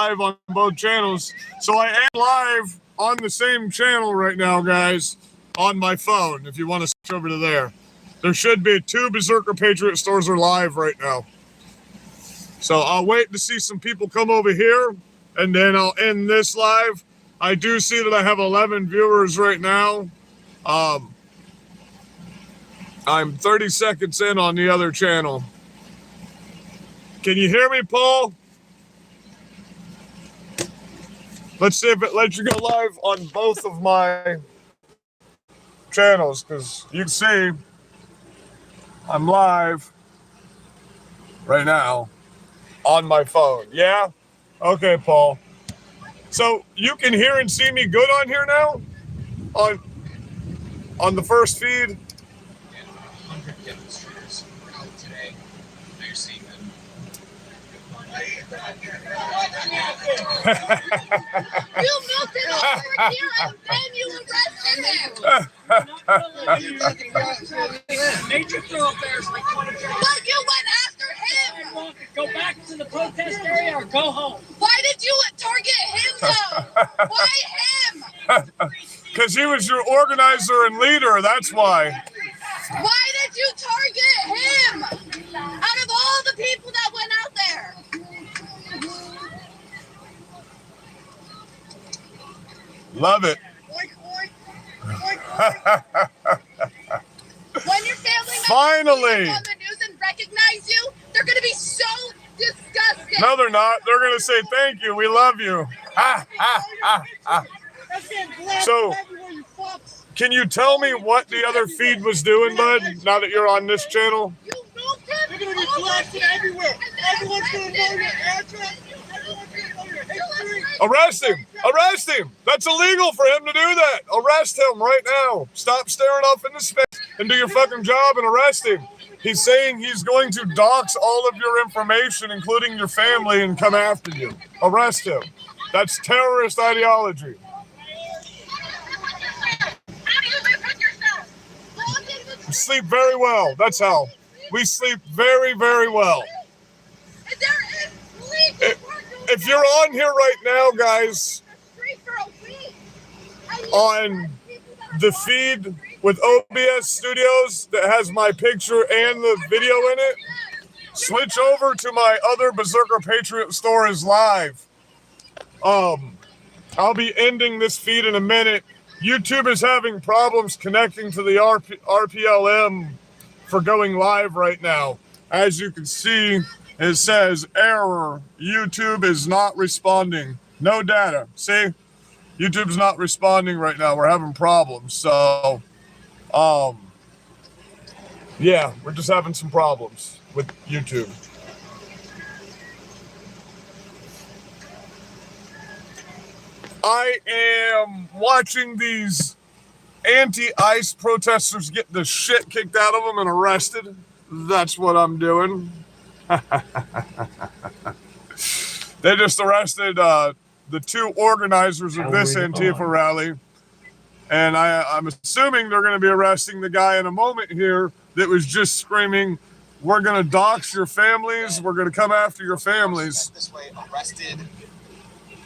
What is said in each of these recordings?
live on both channels. So I am live on the same channel right now, guys, on my phone. If you want to switch over to there, there should be 2 Berserker Patriot stores are live right now. So I'll wait to see some people come over here, and then I'll end this live. I do see that I have 11 viewers right now. I'm 30 seconds in on the other channel. Can you hear me, Paul? Let's see if it lets you go live on both of my channels, because you can see I'm live right now on my phone. Yeah? Okay, Paul. So you can hear and see me good on here now? On the first feed? 100 demonstrators out today. Now you're seeing them. You moved it over here and then you arrested him. Major thoroughfares like 20 But you went after him. Go back to the protest area or go home. Why did you target him though? Why him? Because he was your organizer and leader, that's why. Why did you target him? Out of all the people that went out there. Love it. When your family members Finally. on the news and recognize you, they're going to be so disgusted. No, they're not. They're going to say, thank you, we love you. So, can you tell me what the other feed was doing, bud, now that you're on this channel? You moved him. They're going to be blasted everywhere. Everyone's going to know your address. Everyone's going to know your history. Arrest him! Arrest him! That's illegal for him to do that. Arrest him right now. Stop staring off into space and do your fucking job and arrest him. He's saying he's going to dox all of your information, including your family, and come after you. Arrest him. That's terrorist ideology. We sleep very well. That's how. We sleep very, very well. If you're on here right now, guys, on the feed with OBS Studios that has my picture and the video in it, switch over to my other Berserker Patriot store is live. I'll be ending this feed in a minute. YouTube is having problems connecting to the RPLM for going live right now. As you can see, it says error. YouTube is not responding. No data. See? YouTube's not responding right now. We're having problems. So, yeah, we're just having some problems with YouTube. I am watching these anti-ICE protesters get the shit kicked out of them and arrested. That's what I'm doing. They just arrested the 2 organizers of this Antifa rally. And I'm assuming they're going to be arresting the guy in a moment here that was just screaming, we're going to dox your families. We're going to come after your families. This way, arrested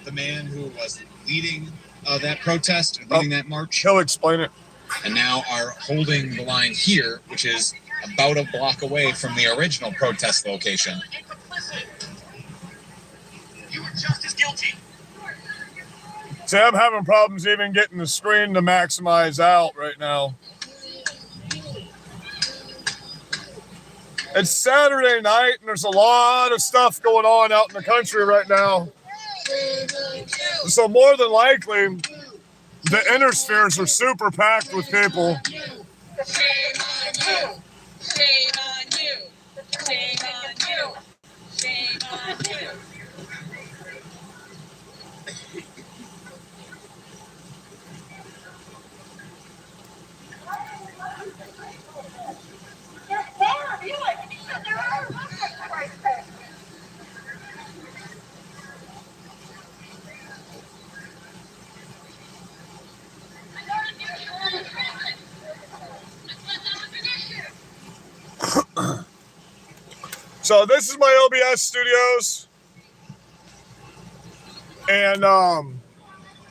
the man who was leading that protest, leading that march. He'll explain it. And now are holding the line here, which is about a block away from the original protest location. You were just as guilty. See, I'm having problems even getting the screen to maximize out right now. It's Saturday night, and there's a lot of stuff going on out in the country right now. So more than likely, the inner spheres are super packed with people. Shame on you. Shame on you. Shame on you. Shame on you. So this is my OBS studios. and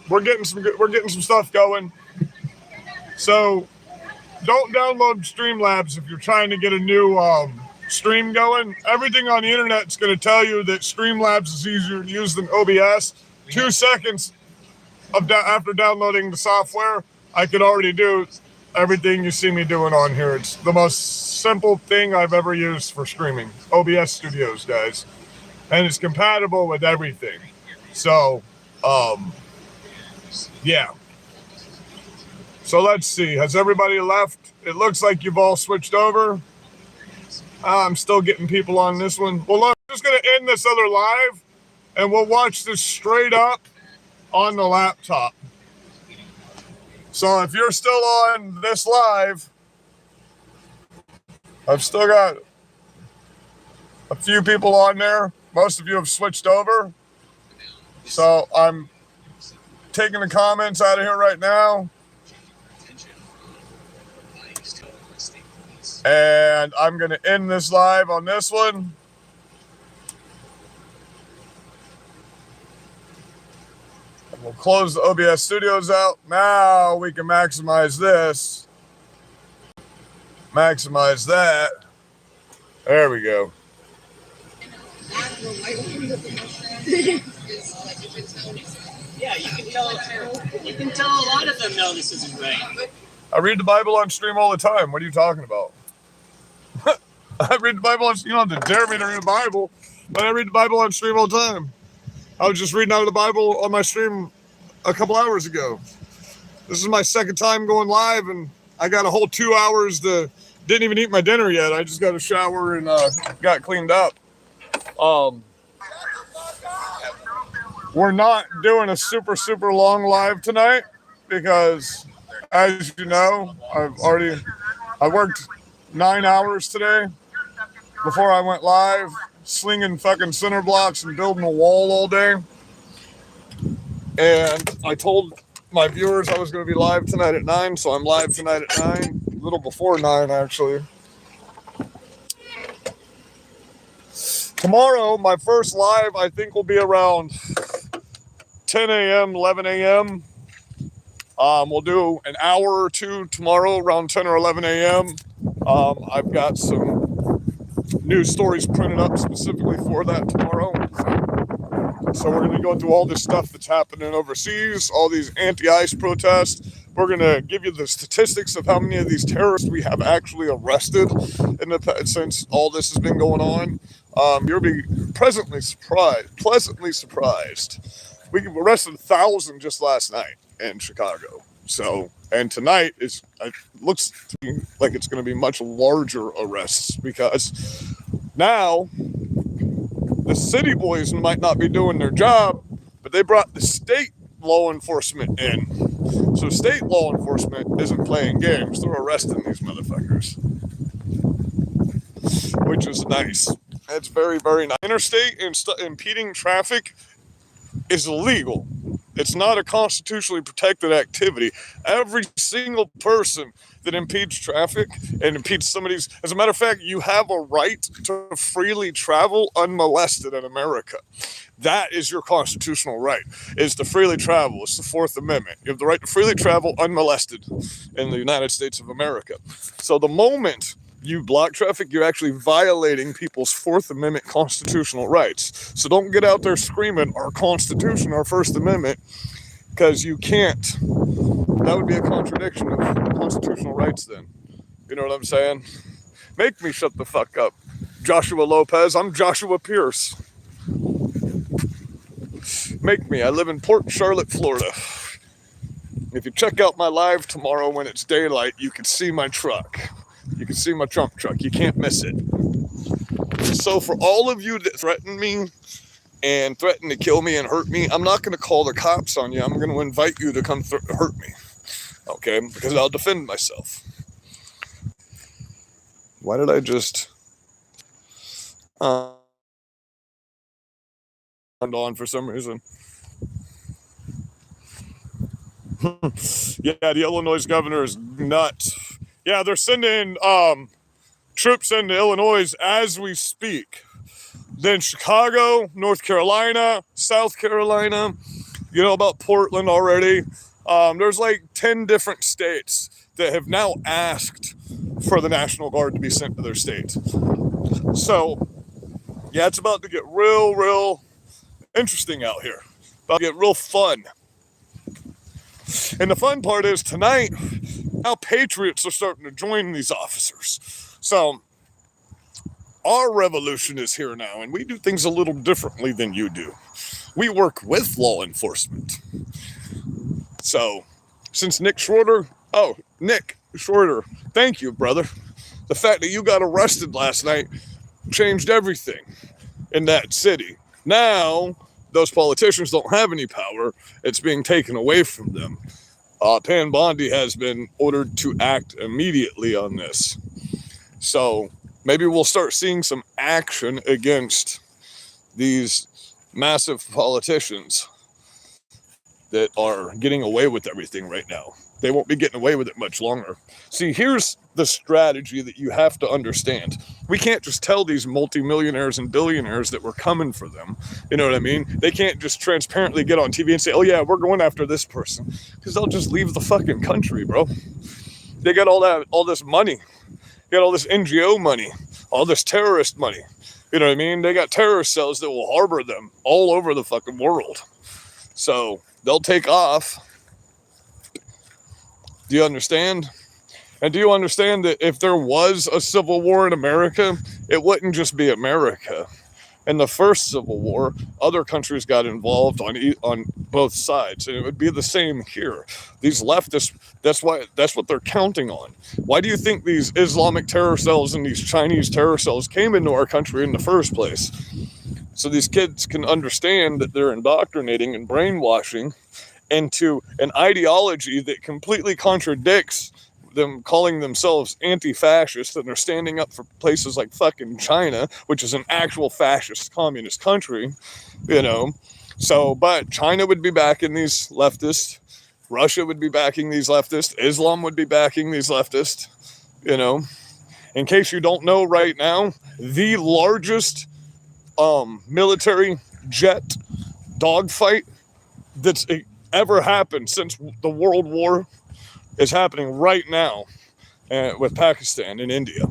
we're getting some stuff going. So don't download Streamlabs if you're trying to get a new stream going. Everything on the internet is going to tell you that Streamlabs is easier to use than OBS. 2 seconds after downloading the software, I could already do everything you see me doing on here. It's the most simple thing I've ever used for streaming. OBS Studios, guys. And it's compatible with everything. So, yeah. So let's see. Has everybody left? It looks like you've all switched over. I'm still getting people on this one. Well, look, I'm just going to end this other live, and we'll watch this straight up on the laptop. So if you're still on this live, I've still got a few people on there. Most of you have switched over. So I'm taking the comments out of here right now. And I'm going to end this live on this one. We'll close the OBS Studios out. Now we can maximize this. Maximize that. There we go. Yeah, you can tell a lot of them know this isn't right. I read the Bible on stream all the time. What are you talking about? I read the Bible on stream. You don't have to dare me to read the Bible, but I read the Bible on stream all the time. I was just reading out of the Bible on my stream a couple hours ago. This is my second time going live, and I got a whole 2 hours didn't even eat my dinner yet. I just got a shower and got cleaned up. We're not doing a super long live tonight because, as you know, I worked 9 hours today before I went live, slinging fucking center blocks and building a wall all day. And I told my viewers I was going to be live tonight at 9, so I'm live tonight at 9, a little before 9 actually. Tomorrow, my first live, I think, will be around 10 a.m., 11 a.m. We'll do an hour or two tomorrow around 10 or 11 a.m. I've got some news stories printed up specifically for that tomorrow. So we're going to go through all this stuff that's happening overseas, all these anti-ICE protests. We're going to give you the statistics of how many of these terrorists we have actually arrested since all this has been going on. You'll be pleasantly surprised. We arrested 1,000 just last night in Chicago. So, and tonight looks to me like it's going to be much larger arrests because now the city boys might not be doing their job, but they brought the state law enforcement in. So state law enforcement isn't playing games. They're arresting these motherfuckers, which is nice. It's very nice. Interstate impeding traffic is illegal. It's not a constitutionally protected activity. Every single person that impedes traffic and impedes somebody's... As a matter of fact, you have a right to freely travel unmolested in America. That is your constitutional right, is to freely travel. It's the Fourth Amendment. You have the right to freely travel unmolested in the United States of America. So the moment you block traffic, you're actually violating people's Fourth Amendment constitutional rights. So don't get out there screaming our Constitution, our First Amendment, because you can't. That would be a contradiction of constitutional rights then. You know what I'm saying? Make me shut the fuck up. Joshua Lopez, I'm Joshua Pierce. Make me. I live in Port Charlotte, Florida. If you check out my live tomorrow when it's daylight, you can see my truck. You can see my Trump truck. You can't miss it. So for all of you that threaten me and threaten to kill me and hurt me, I'm not going to call the cops on you. I'm going to invite you to come hurt me. Okay? Because I'll defend myself. Why did I just... on for some reason. Yeah, the Illinois governor is nuts. Yeah, they're sending troops into Illinois as we speak. then Chicago, North Carolina, South Carolina, you know about Portland already. There's like 10 different states that have now asked for the National Guard to be sent to their states. So, yeah, it's about to get real interesting out here. About to get real fun. And the fun part is tonight, now patriots are starting to join these officers. So, our revolution is here now, and we do things a little differently than you do. We work with law enforcement. So, since Nick Schroeder, thank you, brother. The fact that you got arrested last night changed everything in that city. Now, those politicians don't have any power. It's being taken away from them. Pan Bondi has been ordered to act immediately on this. So, maybe we'll start seeing some action against these massive politicians that are getting away with everything right now. They won't be getting away with it much longer. See, here's the strategy that you have to understand. We can't just tell these multimillionaires and billionaires that we're coming for them. You know what I mean? They can't just transparently get on TV and say, oh yeah, we're going after this person. Because they'll just leave the fucking country, bro. They got all this money. They got all this NGO money. All this terrorist money. You know what I mean? They got terrorist cells that will harbor them all over the fucking world. So they'll take off. Do you understand? And do you understand that if there was a civil war in America, it wouldn't just be America. In the first Civil War, other countries got involved on both sides, and it would be the same here. These leftists, that's what they're counting on. Why do you think these Islamic terror cells and these Chinese terror cells came into our country in the first place? So these kids can understand that they're indoctrinating and brainwashing into an ideology that completely contradicts them calling themselves anti-fascist, and they're standing up for places like fucking China, which is an actual fascist communist country, you know. So, but China would be backing these leftists, Russia would be backing these leftists, Islam would be backing these leftists, you know. In case you don't know right now, the largest military jet dogfight that's ever happened since the World War is happening right now with Pakistan and India.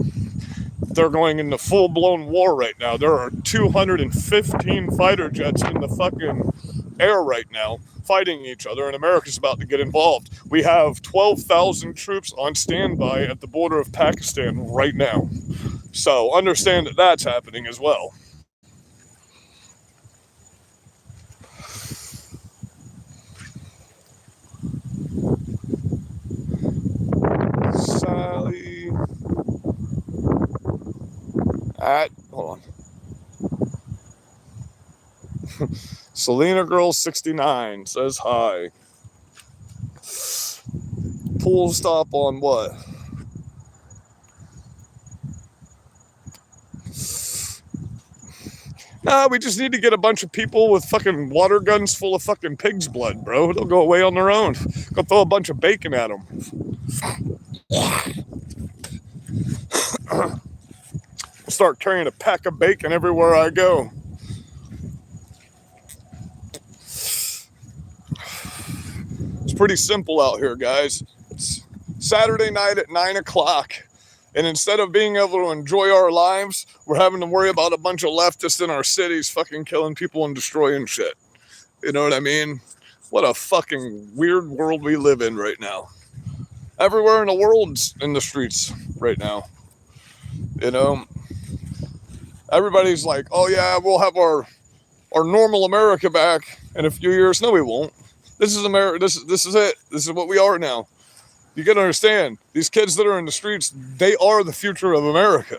They're going into full-blown war right now. There are 215 fighter jets in the fucking air right now fighting each other, and America's about to get involved. We have 12,000 troops on standby at the border of Pakistan right now. So understand that that's happening as well. Sally. Hold on. Selena Girl 69 says hi. Pool stop on what? Nah, we just need to get a bunch of people with fucking water guns full of fucking pig's blood, bro. They'll go away on their own. Go throw a bunch of bacon at them. I'll start carrying a pack of bacon everywhere I go. It's pretty simple out here, guys. It's Saturday night at 9 o'clock. And instead of being able to enjoy our lives, we're having to worry about a bunch of leftists in our cities fucking killing people and destroying shit. You know what I mean? What a fucking weird world we live in right now. Everywhere in the world's in the streets right now. You know? Everybody's like, oh yeah, we'll have our normal America back in a few years. No, we won't. This is America. This is it. This is what we are now. You gotta understand, these kids that are in the streets, they are the future of America.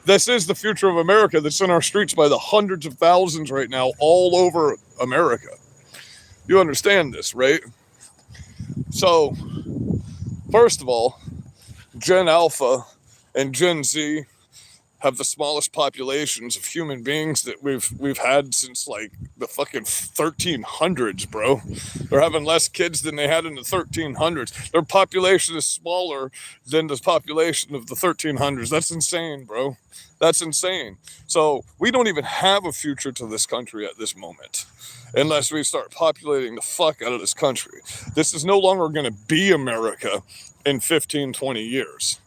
This is the future of America that's in our streets by the hundreds of thousands right now all over America. You understand this, right? So, first of all, Gen Alpha and Gen Z have the smallest populations of human beings that we've had since like the fucking 1300s, bro. They're having less kids than they had in the 1300s. Their population is smaller than the population of the 1300s. That's insane, bro. That's insane. So we don't even have a future to this country at this moment unless we start populating the fuck out of this country. This is no longer going to be America in 15, 20 years.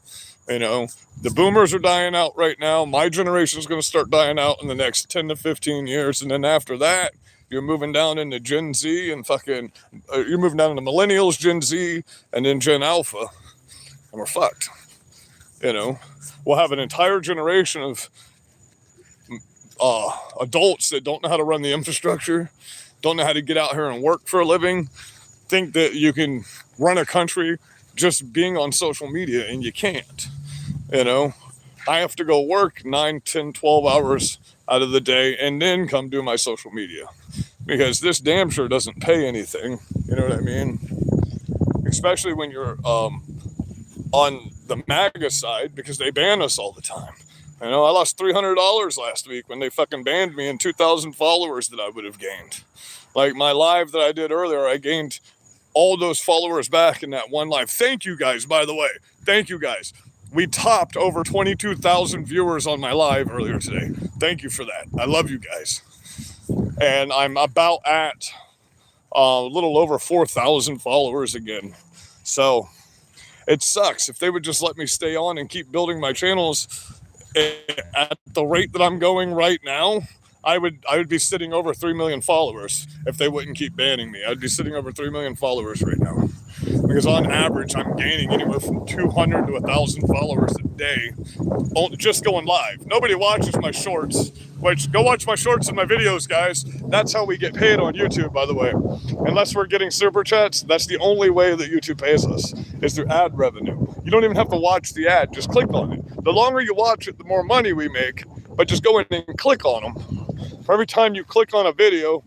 You know, the boomers are dying out right now. My generation is going to start dying out in the next 10 to 15 years. And then after that, you're moving down into Gen Z and you're moving down into millennials, Gen Z, and then Gen Alpha. And we're fucked. You know, we'll have an entire generation of adults that don't know how to run the infrastructure, don't know how to get out here and work for a living, think that you can run a country just being on social media, and you can't. You know, I have to go work 9, 10, 12 hours out of the day and then come do my social media because this damn sure doesn't pay anything. You know what I mean? Especially when you're on the MAGA side, because they ban us all the time. You know, I lost $300 last week when they fucking banned me and 2,000 followers that I would have gained. Like my live that I did earlier, I gained all those followers back in that one live. Thank you guys, by the way. Thank you guys. We topped over 22,000 viewers on my live earlier today. Thank you for that. I love you guys. And I'm about at a little over 4,000 followers again. So it sucks. If they would just let me stay on and keep building my channels at the rate that I'm going right now, I would be sitting over 3 million followers if they wouldn't keep banning me. I'd be sitting over 3 million followers right now. Because on average, I'm gaining anywhere from 200 to 1,000 followers a day just going live. Nobody watches my shorts, which go watch my shorts and my videos, guys. That's how we get paid on YouTube, by the way. Unless we're getting super chats, that's the only way that YouTube pays us, is through ad revenue. You don't even have to watch the ad, just click on it. The longer you watch it, the more money we make, but just go in and click on them. For every time you click on a video,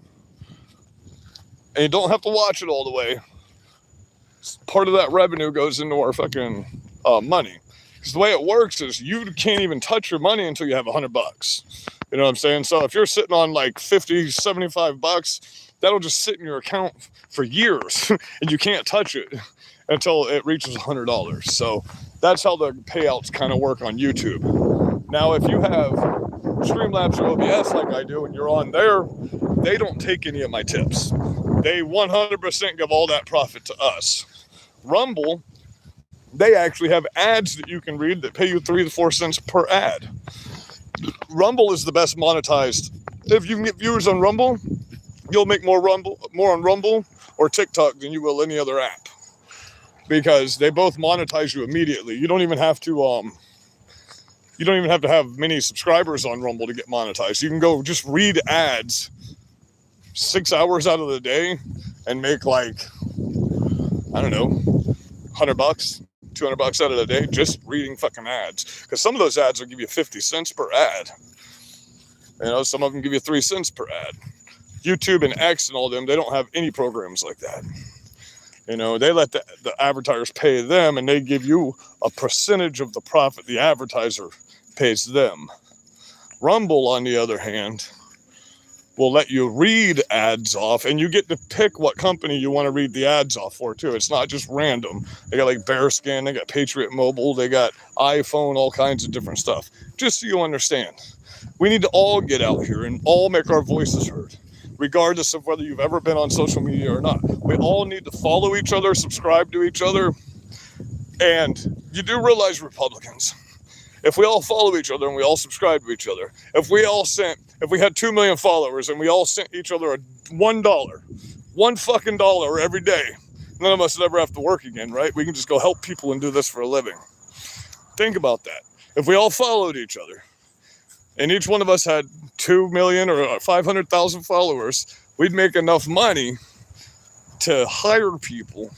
and you don't have to watch it all the way, part of that revenue goes into our fucking money. Because the way it works is you can't even touch your money until you have $100. You know what I'm saying? So if you're sitting on like 50, 75 bucks, that'll just sit in your account for years and you can't touch it until it reaches $100. So that's how the payouts kind of work on YouTube. Now, if you have Streamlabs or OBS like I do and you're on there, they don't take any of my tips. They 100% give all that profit to us. Rumble, they actually have ads that you can read that pay you 3 to 4 cents per ad. Rumble is the best monetized. If you can get viewers on Rumble, you'll make more on Rumble or TikTok than you will any other app. Because they both monetize you immediately. You don't even have to have many subscribers on Rumble to get monetized. You can go just read ads 6 hours out of the day and make like, I don't know, $100, $200 out of the day just reading fucking ads. Because some of those ads will give you 50 cents per ad. You know, some of them give you 3 cents per ad. YouTube and X and all them, they don't have any programs like that. You know, they let the advertisers pay them and they give you a percentage of the profit the advertiser pays them. Rumble, on the other hand, will let you read ads off and you get to pick what company you want to read the ads off for too. It's not just random. They got like Bearskin, they got Patriot Mobile, they got iPhone, all kinds of different stuff. Just so you understand, we need to all get out here and all make our voices heard, regardless of whether you've ever been on social media or not. We all need to follow each other, subscribe to each other. And you do realize, Republicans, if we all follow each other and we all subscribe to each other, if we had 2 million followers and we all sent each other $1 fucking dollar every day, none of us would ever have to work again, right? We can just go help people and do this for a living. Think about that. If we all followed each other and each one of us had 2 million or 500,000 followers, we'd make enough money to hire people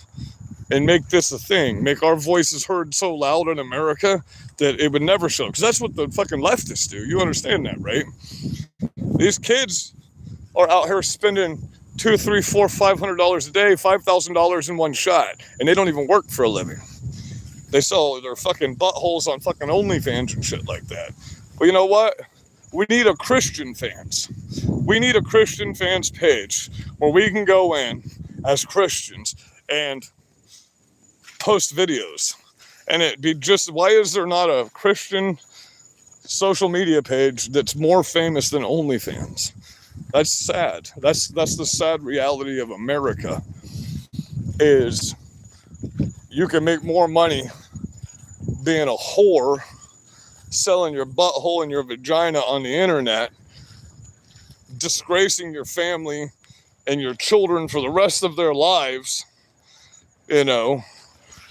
and make this a thing, make our voices heard so loud in America that it would never show. Because that's what the fucking leftists do. You understand that, right? These kids are out here spending $200, $300, $400, $500 a day, $5,000 in one shot, and they don't even work for a living. They sell their fucking buttholes on fucking OnlyFans and shit like that. Well, you know what? We need a Christian fans. We need a Christian fans page where we can go in as Christians and post videos. And it'd be just, why is there not a Christian social media page that's more famous than OnlyFans? That's sad. That's the sad reality of America, is you can make more money being a whore, selling your butthole and your vagina on the internet, disgracing your family and your children for the rest of their lives, you know,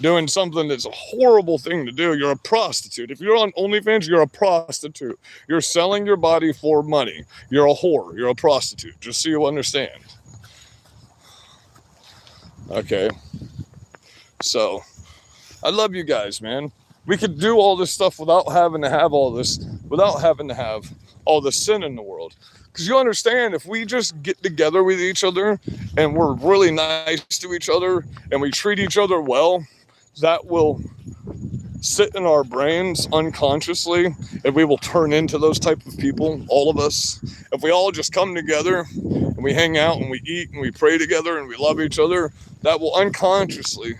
doing something that's a horrible thing to do. You're a prostitute. If you're on OnlyFans, you're a prostitute. You're selling your body for money. You're a whore. You're a prostitute. Just so you understand. Okay. So, I love you guys, man. We could do all this stuff without having to have all this, without having to have all the sin in the world. Because you understand, if we just get together with each other and we're really nice to each other and we treat each other well, that will sit in our brains unconsciously, and we will turn into those type of people, all of us. If we all just come together and we hang out and we eat and we pray together and we love each other, that will unconsciously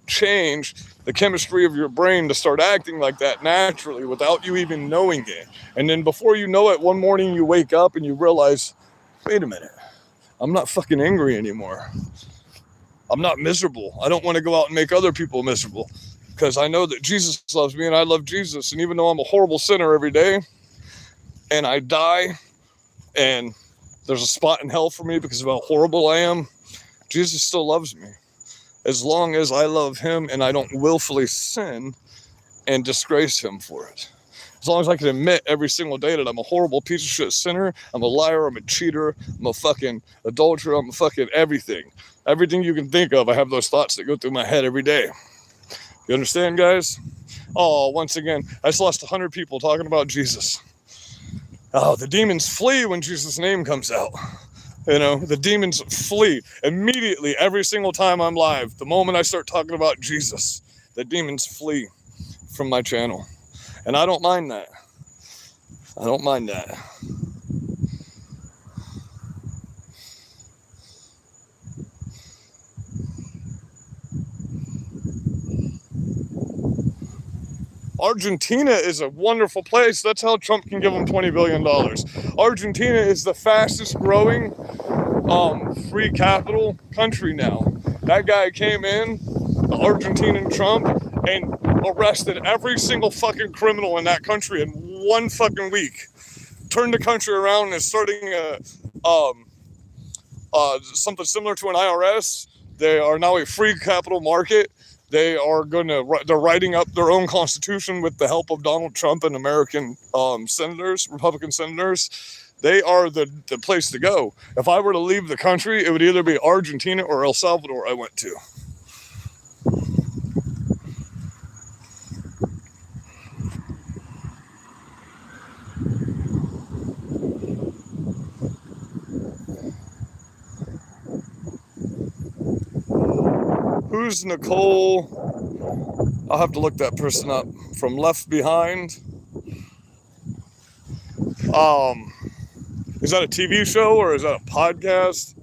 change the chemistry of your brain to start acting like that naturally without you even knowing it. And then before you know it, one morning you wake up and you realize, wait a minute, I'm not fucking angry anymore. I'm not miserable. I don't want to go out and make other people miserable, because I know that Jesus loves me and I love Jesus. And even though I'm a horrible sinner every day and I die and there's a spot in hell for me because of how horrible I am, Jesus still loves me. As long as I love him and I don't willfully sin and disgrace him for it. As long as I can admit every single day that I'm a horrible piece of shit sinner, I'm a liar, I'm a cheater, I'm a fucking adulterer, I'm a fucking everything. Everything you can think of, I have those thoughts that go through my head every day. You understand, guys? Oh, once again, I just lost 100 people talking about Jesus. Oh, the demons flee when Jesus' name comes out. You know, the demons flee immediately every single time I'm live. The moment I start talking about Jesus, the demons flee from my channel. And I don't mind that. I don't mind that. Argentina is a wonderful place. That's how Trump can give them $20 billion. Argentina is the fastest growing free capital country now. That guy came in, the Argentinian Trump, and arrested every single fucking criminal in that country in one fucking week. Turned the country around and is starting something similar to an IRS. They are now a free capital market. They're writing up their own constitution with the help of Donald Trump and American senators, Republican senators. They are the place to go. If I were to leave the country, it would either be Argentina or El Salvador I went to. Who's Nicole? I'll have to look that person up. From Left Behind. Is that a TV show or is that a podcast?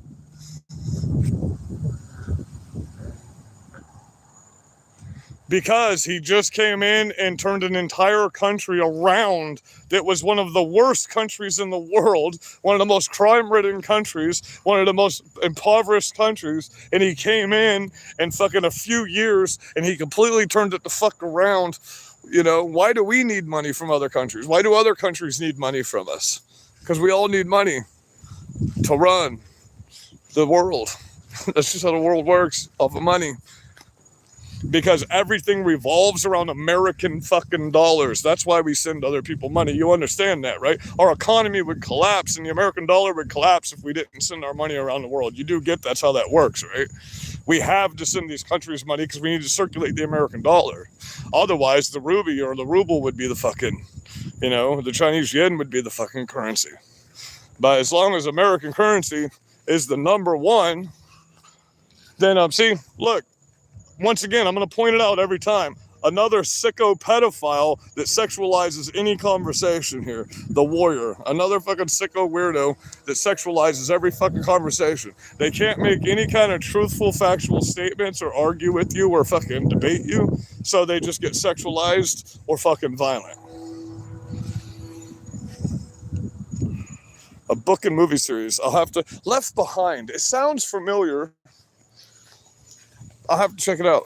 Because he just came in and turned an entire country around that was one of the worst countries in the world, one of the most crime-ridden countries, one of the most impoverished countries, and he came in fucking a few years and he completely turned it the fuck around. You know, why do we need money from other countries? Why do other countries need money from us? Because we all need money to run the world. That's just how the world works, off of money. Because everything revolves around American fucking dollars. That's why we send other people money. You understand that, right? Our economy would collapse and the American dollar would collapse if we didn't send our money around the world. You do get that's how that works, right? We have to send these countries money because we need to circulate the American dollar. Otherwise, the ruby or the ruble would be the fucking, the Chinese yen would be the fucking currency. But as long as American currency is the number one, then see, look, once again, I'm going to point it out every time. Another sicko pedophile that sexualizes any conversation here. The warrior. Another fucking sicko weirdo that sexualizes every fucking conversation. They can't make any kind of truthful, factual statements or argue with you or fucking debate you. So they just get sexualized or fucking violent. A book and movie series. I'll have to... Left Behind. It sounds familiar. I'll have to check it out.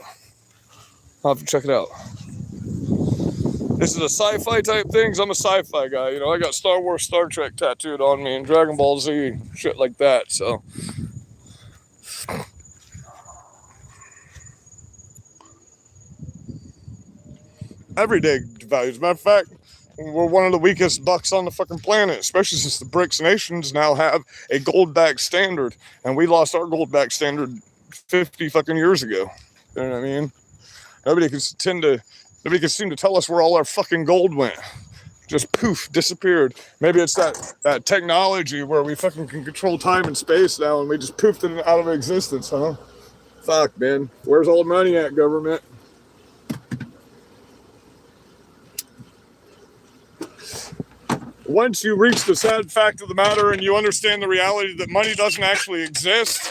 This is a sci-fi type thing, 'cause I'm a sci-fi guy. You know, I got Star Wars, Star Trek tattooed on me, and Dragon Ball Z, shit like that, so. Everyday values. Matter of fact, we're one of the weakest bucks on the fucking planet, especially since the BRICS nations now have a gold-backed standard, and we lost our gold-backed standard 50 fucking years ago. You know what I mean? Nobody can seem to tell us where all our fucking gold went. Just poof, disappeared. Maybe it's that technology where we fucking can control time and space now, and we just poofed it out of existence, huh? Fuck, man. Where's all the money at, government? Once you reach the sad fact of the matter and you understand the reality that money doesn't actually exist,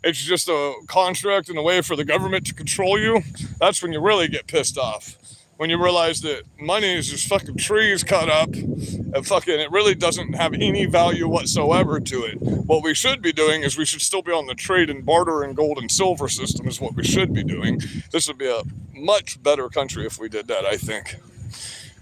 it's just a construct and a way for the government to control you, that's when you really get pissed off. When you realize that money is just fucking trees cut up and it really doesn't have any value whatsoever to it. What we should be doing is we should still be on the trade and barter and gold and silver system is what we should be doing. This would be a much better country if we did that, I think.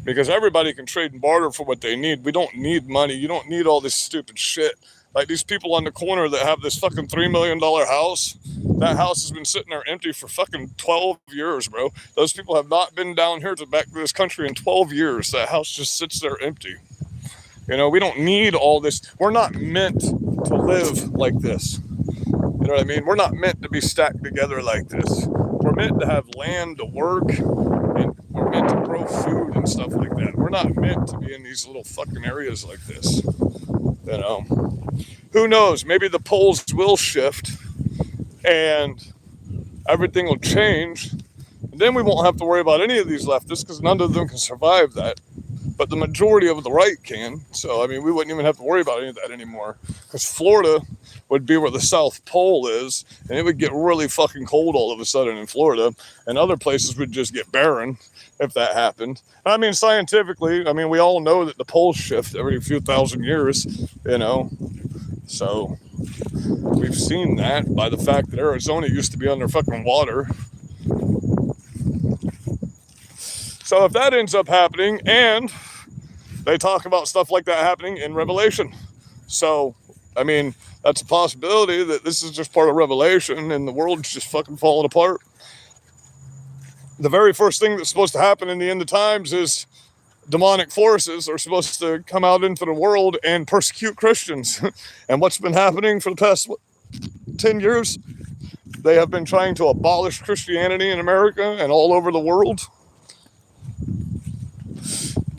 Because everybody can trade and barter for what they need. We don't need money. You don't need all this stupid shit. Like these people on the corner that have this fucking $3 million house. That house has been sitting there empty for fucking 12 years, bro. Those people have not been down here back to this country in 12 years. That house just sits there empty. You know, we don't need all this. We're not meant to live like this. You know what I mean? We're not meant to be stacked together like this. We're meant to have land to work, and we're meant to grow food and stuff like that. We're not meant to be in these little fucking areas like this. You know? Who knows? Maybe the poles will shift and everything will change. And then we won't have to worry about any of these leftists because none of them can survive that. But the majority of the right can. So, I mean, we wouldn't even have to worry about any of that anymore. Because Florida would be where the South Pole is. And it would get really fucking cold all of a sudden in Florida. And other places would just get barren if that happened. I mean, scientifically, I mean, we all know that the poles shift every few thousand years, you know. So, we've seen that by the fact that Arizona used to be under fucking water. So if that ends up happening, and they talk about stuff like that happening in Revelation. So, I mean, that's a possibility that this is just part of Revelation and the world's just fucking falling apart. The very first thing that's supposed to happen in the end of times is demonic forces are supposed to come out into the world and persecute Christians. And what's been happening for the past 10 years? They have been trying to abolish Christianity in America and all over the world.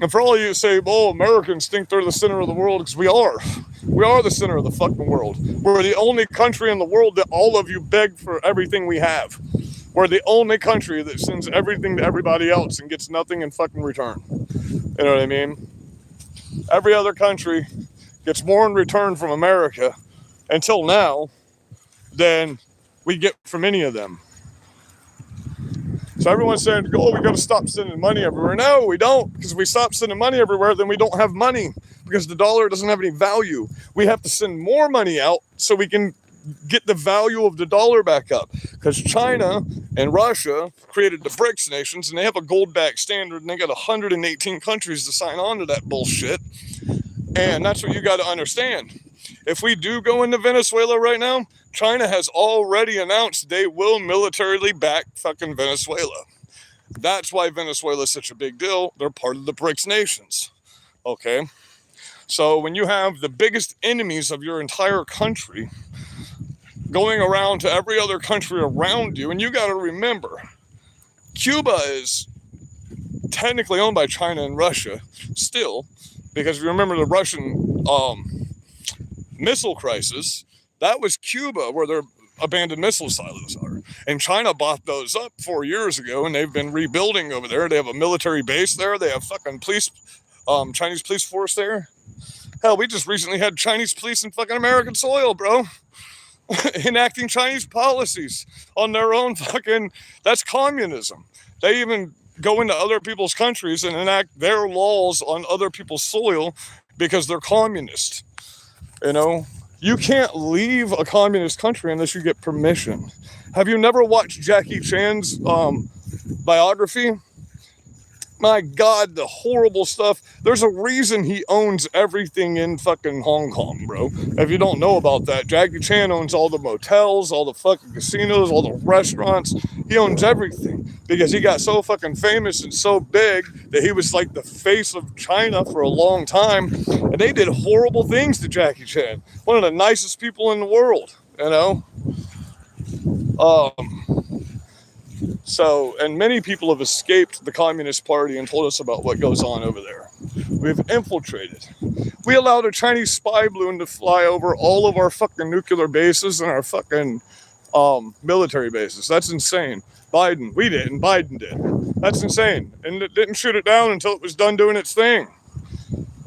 And for all of you who say, oh, Americans think they're the center of the world, because we are. We are the center of the fucking world. We're the only country in the world that all of you beg for everything we have. We're the only country that sends everything to everybody else and gets nothing in fucking return. You know what I mean? Every other country gets more in return from America until now than we get from any of them. So everyone's saying, oh, we got to stop sending money everywhere. No, we don't. Because if we stop sending money everywhere, then we don't have money. Because the dollar doesn't have any value. We have to send more money out so we can get the value of the dollar back up. Because China and Russia created the BRICS nations, and they have a gold-backed standard, and they got 118 countries to sign on to that bullshit. And that's what you got to understand. If we do go into Venezuela right now, China has already announced they will militarily back fucking Venezuela. That's why Venezuela is such a big deal. They're part of the BRICS nations. Okay? So when you have the biggest enemies of your entire country going around to every other country around you, and you got to remember, Cuba is technically owned by China and Russia still, because if you remember the Russian missile crisis, that was Cuba, where their abandoned missile silos are. And China bought those up 4 years ago, and they've been rebuilding over there. They have a military base there. They have fucking police, Chinese police force there. Hell, we just recently had Chinese police in fucking American soil, bro. Enacting Chinese policies on their own fucking, that's communism. They even go into other people's countries and enact their laws on other people's soil because they're communist. You know, you can't leave a communist country unless you get permission. Have you never watched Jackie Chan's biography? My God, the horrible stuff. There's a reason he owns everything in fucking Hong Kong, bro. If you don't know about that, Jackie Chan owns all the motels, all the fucking casinos, all the restaurants. He owns everything because he got so fucking famous and so big that he was like the face of China for a long time. And they did horrible things to Jackie Chan. One of the nicest people in the world, you know? So, and many people have escaped the Communist Party and told us about what goes on over there. We've infiltrated. We allowed a Chinese spy balloon to fly over all of our fucking nuclear bases and our fucking military bases. That's insane. We didn't. Biden did. That's insane. And it didn't shoot it down until it was done doing its thing.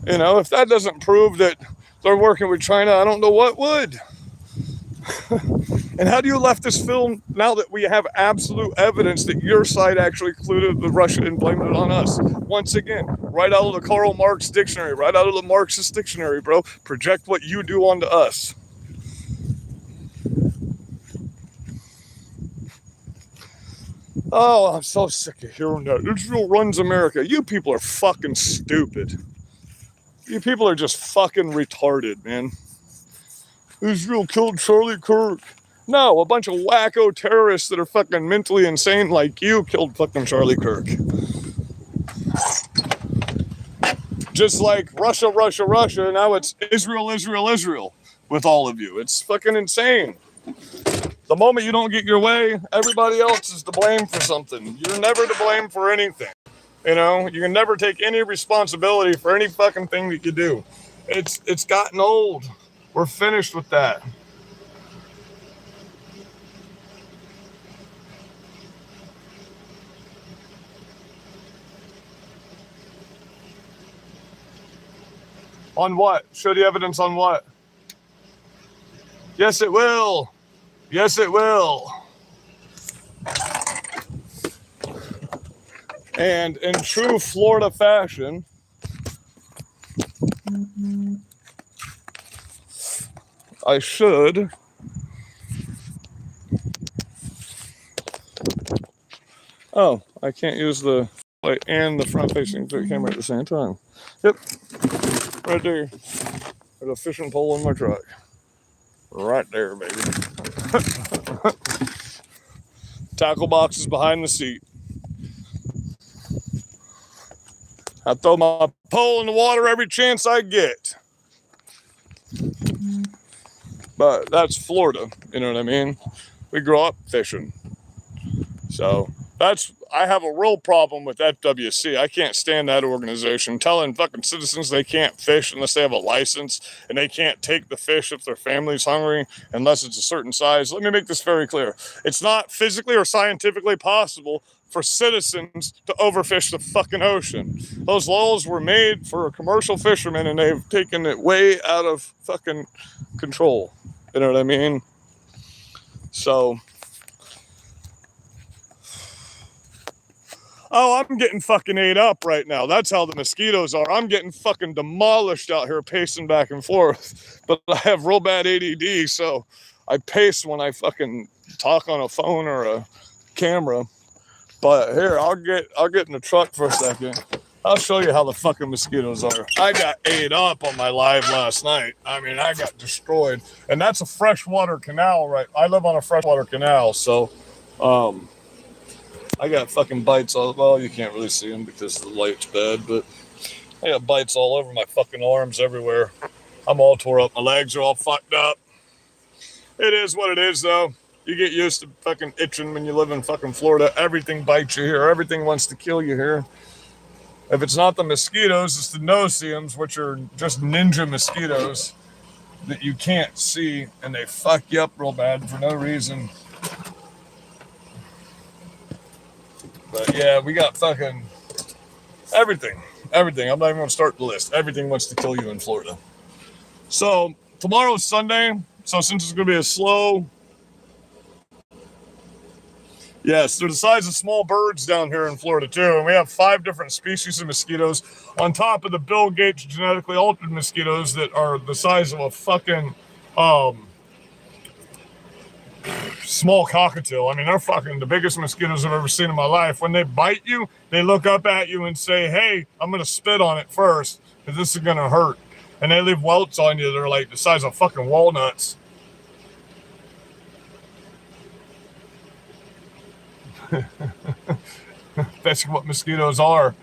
You know, if that doesn't prove that they're working with China, I don't know what would. And how do you leftist film now that we have absolute evidence that your side actually included the Russia and blamed it on us? Once again, right out of the Karl Marx dictionary, right out of the Marxist dictionary, bro. Project what you do onto us. Oh, I'm so sick of hearing that. Israel runs America. You people are fucking stupid. You people are just fucking retarded, man. Israel killed Charlie Kirk. No, a bunch of wacko terrorists that are fucking mentally insane like you killed fucking Charlie Kirk. Just like Russia, now it's Israel with all of you. It's fucking insane. The moment you don't get your way, everybody else is to blame for something. You're never to blame for anything. You know, you can never take any responsibility for any fucking thing that you do. It's gotten old. We're finished with that. On what? Show the evidence on what? Yes, it will. Yes, it will. And in true Florida fashion, I should I can't use the light and the front facing camera at the same time. Yep. Right there. There's a fishing pole in my truck. Right there, baby. Tackle box is behind the seat. I throw my pole in the water every chance I get. But that's Florida, you know what I mean? We grew up fishing. So I have a real problem with FWC. I can't stand that organization telling fucking citizens they can't fish unless they have a license, and they can't take the fish if their family's hungry unless it's a certain size. Let me make this very clear. It's not physically or scientifically possible for citizens to overfish the fucking ocean. Those laws were made for commercial fishermen, and they've taken it way out of fucking control. You know what I mean? So, I'm getting fucking ate up right now. That's how the mosquitoes are. I'm getting fucking demolished out here pacing back and forth. But I have real bad ADD, so I pace when I fucking talk on a phone or a camera. But here, I'll get in the truck for a second. I'll show you how the fucking mosquitoes are. I got ate up on my live last night. I mean, I got destroyed. And that's a freshwater canal, right? I live on a freshwater canal, so I got fucking bites all, well, you can't really see them because the light's bad, but I got bites all over my fucking arms everywhere. I'm all tore up. My legs are all fucked up. It is what it is, though. You get used to fucking itching when you live in fucking Florida. Everything bites you here. Everything wants to kill you here. If it's not the mosquitoes, it's the no-see-ums, which are just ninja mosquitoes. that you can't see, and they fuck you up real bad for no reason. But yeah, we got fucking everything. Everything. I'm not even going to start the list. Everything wants to kill you in Florida. So tomorrow's Sunday. So since it's going to be a slow... Yes, they're the size of small birds down here in Florida too. And we have 5 different species of mosquitoes on top of the Bill Gates genetically altered mosquitoes that are the size of a fucking small cockatiel. I mean, they're fucking the biggest mosquitoes I've ever seen in my life. When they bite you, they look up at you and say, hey, I'm going to spit on it first because this is going to hurt. And they leave welts on you that are like the size of fucking walnuts. That's what mosquitoes are.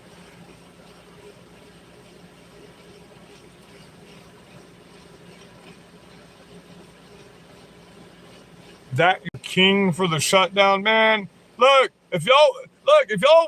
That your king for the shutdown, man. Look, if y'all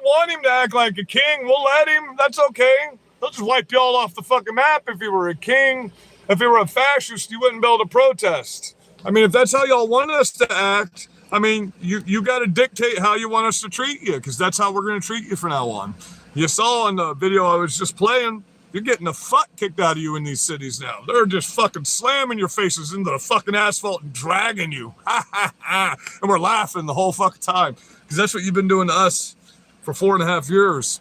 want him to act like a king, we'll let him. That's okay. He'll just wipe y'all off the fucking map. If he were a king, if he were a fascist, you wouldn't be able to protest. I mean, if that's how y'all want us to act, I mean, you got to dictate how you want us to treat you, because that's how we're going to treat you from now on. You saw in the video I was just playing, you're getting the fuck kicked out of you in these cities now. They're just fucking slamming your faces into the fucking asphalt and dragging you. And we're laughing the whole fucking time, because that's what you've been doing to us for 4.5 years.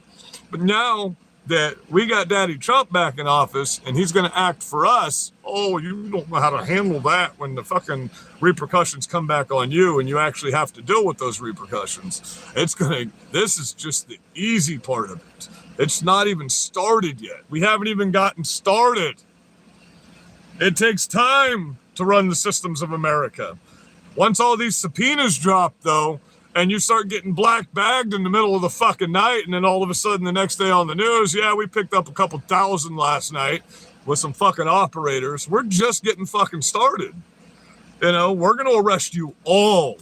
But now that we got Daddy Trump back in office and he's going to act for us, oh, you don't know how to handle that when the fucking repercussions come back on you and you actually have to deal with those repercussions. This is just the easy part of it. It's not even started yet. We haven't even gotten started. It takes time to run the systems of America. Once all these subpoenas drop, though, and you start getting black bagged in the middle of the fucking night, and then all of a sudden the next day on the news, yeah, we picked up a couple thousand last night with some fucking operators. We're just getting fucking started. You know, we're going to arrest you all.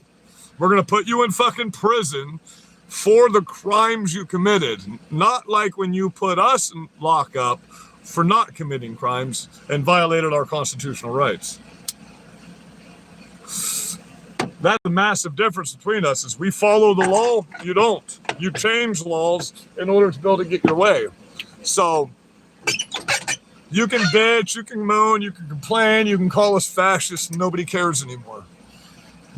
We're going to put you in fucking prison for the crimes you committed. Not like when you put us in lockup for not committing crimes and violated our constitutional rights. That's the massive difference between us, is we follow the law, you don't. You change laws in order to be able to get your way. So you can bitch, you can moan, you can complain, you can call us fascists, nobody cares anymore.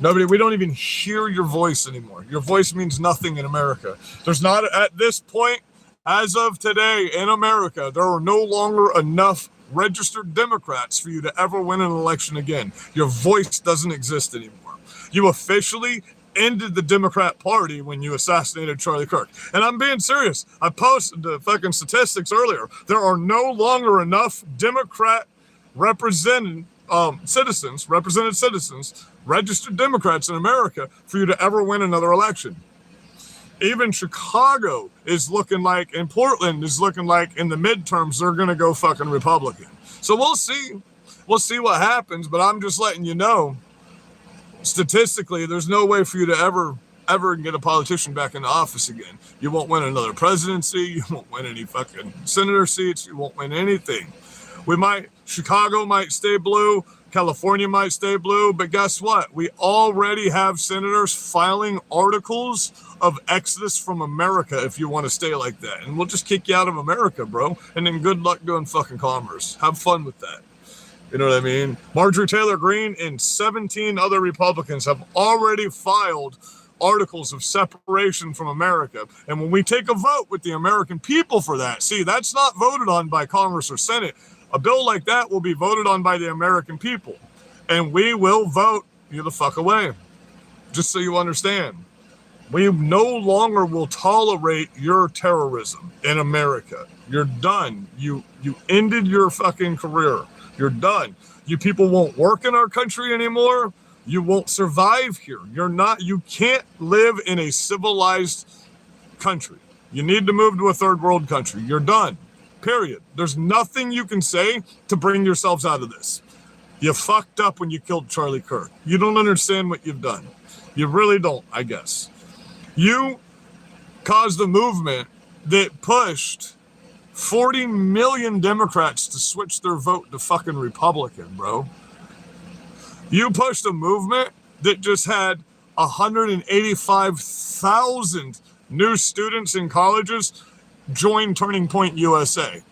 We don't even hear your voice anymore. Your voice means nothing in America. There's not, at this point, as of today in America, there are no longer enough registered Democrats for you to ever win an election again. Your voice doesn't exist anymore. You officially ended the Democrat Party when you assassinated Charlie Kirk. And I'm being serious. I posted the fucking statistics earlier. There are no longer enough Democrat represented citizens, registered Democrats in America for you to ever win another election. Even Chicago is looking like, and Portland is looking like in the midterms, they're going to go fucking Republican. So we'll see. We'll see what happens, but I'm just letting you know, statistically, there's no way for you to ever get a politician back in the office again. You won't win another presidency. You won't win any fucking senator seats. You won't win anything. Chicago might stay blue. California might stay blue. But guess what? We already have senators filing articles of exodus from America if you want to stay like that. And we'll just kick you out of America, bro. And then good luck doing fucking commerce. Have fun with that. You know what I mean? Marjorie Taylor Greene and 17 other Republicans have already filed articles of separation from America. And when we take a vote with the American people for that, see, that's not voted on by Congress or Senate. A bill like that will be voted on by the American people. And we will vote you the fuck away. Just so you understand. We no longer will tolerate your terrorism in America. You're done. You ended your fucking career. You're done. You people won't work in our country anymore. You won't survive here. You can't live in a civilized country. You need to move to a third world country. You're done. Period. There's nothing you can say to bring yourselves out of this. You fucked up when you killed Charlie Kirk. You don't understand what you've done. You really don't, I guess. You caused a movement that pushed 40 million Democrats to switch their vote to fucking Republican, bro. You pushed a movement that just had 185,000 new students in colleges join Turning Point USA,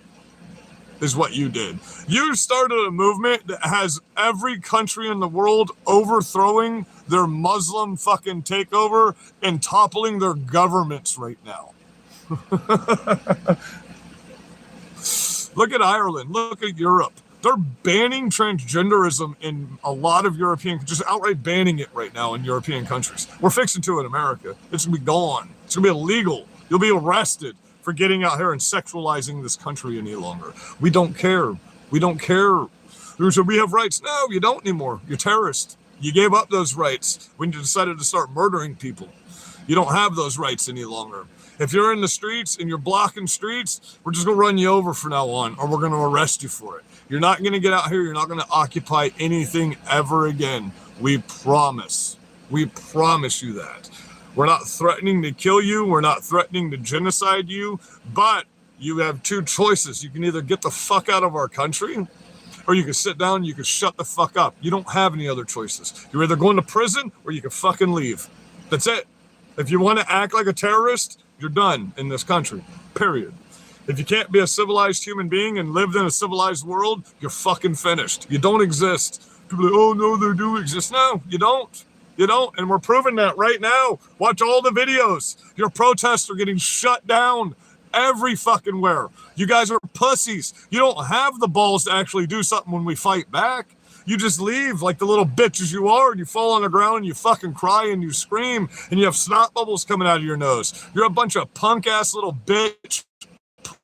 is what you did. You started a movement that has every country in the world overthrowing their Muslim fucking takeover and toppling their governments right now. Look at Ireland. Look at Europe. They're banning transgenderism in a lot of European, just outright banning it right now in European countries. We're fixing to it in America. It's going to be gone. It's going to be illegal. You'll be arrested for getting out here and sexualizing this country any longer. We don't care. We don't care. So we have rights. No, you don't anymore. You're terrorists. You gave up those rights when you decided to start murdering people. You don't have those rights any longer. If you're in the streets and you're blocking streets, we're just going to run you over from now on, or we're going to arrest you for it. You're not going to get out here. You're not going to occupy anything ever again. We promise. We promise you that. We're not threatening to kill you. We're not threatening to genocide you. But you have two choices. You can either get the fuck out of our country, or you can sit down and you can shut the fuck up. You don't have any other choices. You're either going to prison or you can fucking leave. That's it. If you want to act like a terrorist, you're done in this country, period. If you can't be a civilized human being and live in a civilized world, you're fucking finished. You don't exist. People are like, oh no, they do exist. No, you don't. You don't. And we're proving that right now. Watch all the videos. Your protests are getting shut down every fucking where. You guys are pussies. You don't have the balls to actually do something when we fight back. You just leave like the little bitches you are, and you fall on the ground and you fucking cry and you scream and you have snot bubbles coming out of your nose. You're a bunch of punk ass little bitch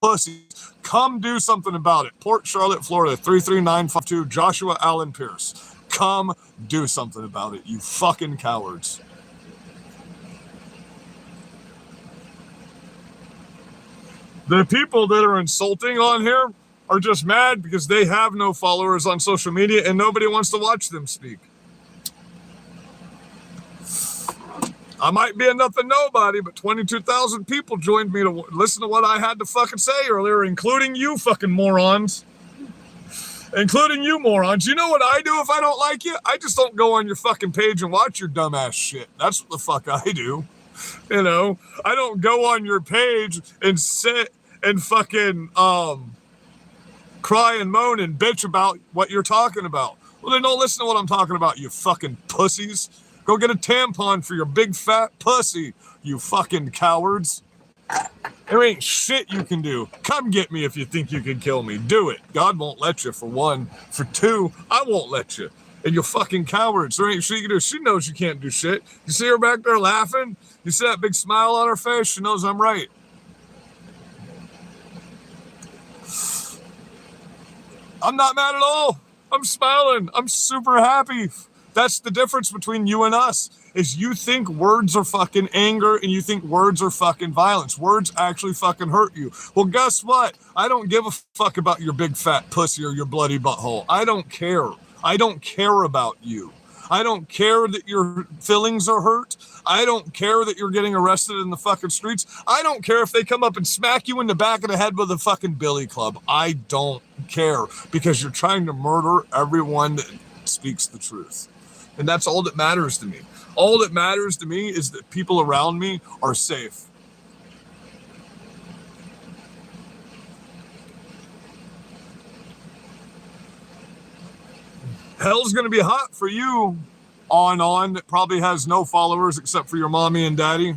pussies. Come do something about it. Port Charlotte, Florida, 33952, Joshua Allen Pierce. Come do something about it, you fucking cowards. The people that are insulting on here are just mad because they have no followers on social media and nobody wants to watch them speak. I might be a nothing nobody, but 22,000 people joined me to listen to what I had to fucking say earlier, including you fucking morons. Including you morons. You know what I do if I don't like you? I just don't go on your fucking page and watch your dumbass shit. That's what the fuck I do. You know, I don't go on your page and sit and fucking cry and moan and bitch about what you're talking about. Well, then don't listen to what I'm talking about, you fucking pussies. Go get a tampon for your big fat pussy, you fucking cowards. There ain't shit you can do. Come get me if you think you can kill me. Do it. God won't let you, for one. For two, I won't let you. And you fucking cowards. There ain't shit you can do. She knows you can't do shit. You see her back there laughing? You see that big smile on her face? She knows I'm right. I'm not mad at all. I'm smiling. I'm super happy. That's the difference between you and us, is you think words are fucking anger and you think words are fucking violence. Words actually fucking hurt you. Well, guess what? I don't give a fuck about your big fat pussy or your bloody butthole. I don't care. I don't care about you. I don't care that your feelings are hurt. I don't care that you're getting arrested in the fucking streets. I don't care if they come up and smack you in the back of the head with a fucking billy club. I don't care, because you're trying to murder everyone that speaks the truth. And that's all that matters to me. All that matters to me is that people around me are safe. Hell's going to be hot for you, on that probably has no followers except for your mommy and daddy.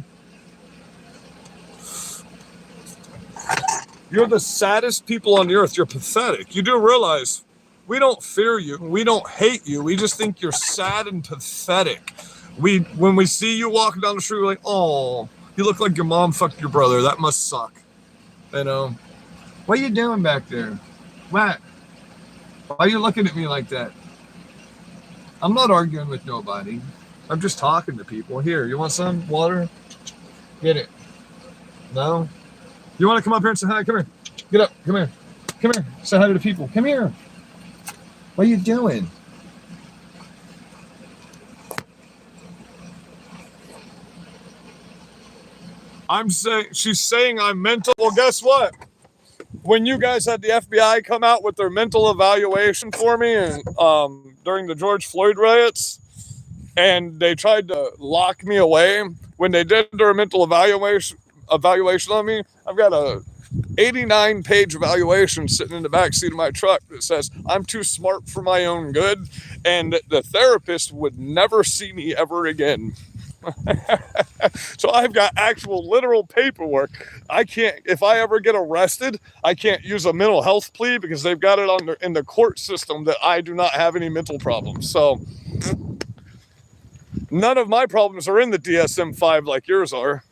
You're the saddest people on the earth. You're pathetic. You do realize we don't fear you. We don't hate you. We just think you're sad and pathetic. When we see you walking down the street, we're like, oh, you look like your mom fucked your brother. That must suck. You know? What are you doing back there? What? Why are you looking at me like that? I'm not arguing with nobody. I'm just talking to people. Here, you want some water? Get it. No? You want to come up here and say hi? Come here. Get up. Come here. Come here. Say hi to the people. Come here. What are you doing? She's saying I'm mental. Well, guess what? When you guys had the FBI come out with their mental evaluation for me and during the George Floyd riots, and they tried to lock me away. When they did their mental evaluation on me, I've got a 89-page evaluation sitting in the back seat of my truck that says I'm too smart for my own good, and the therapist would never see me ever again. So I've got actual literal paperwork. I can't, if I ever get arrested, I can't use a mental health plea because they've got it on in the court system that I do not have any mental problems. So none of my problems are in the DSM-5 like yours are.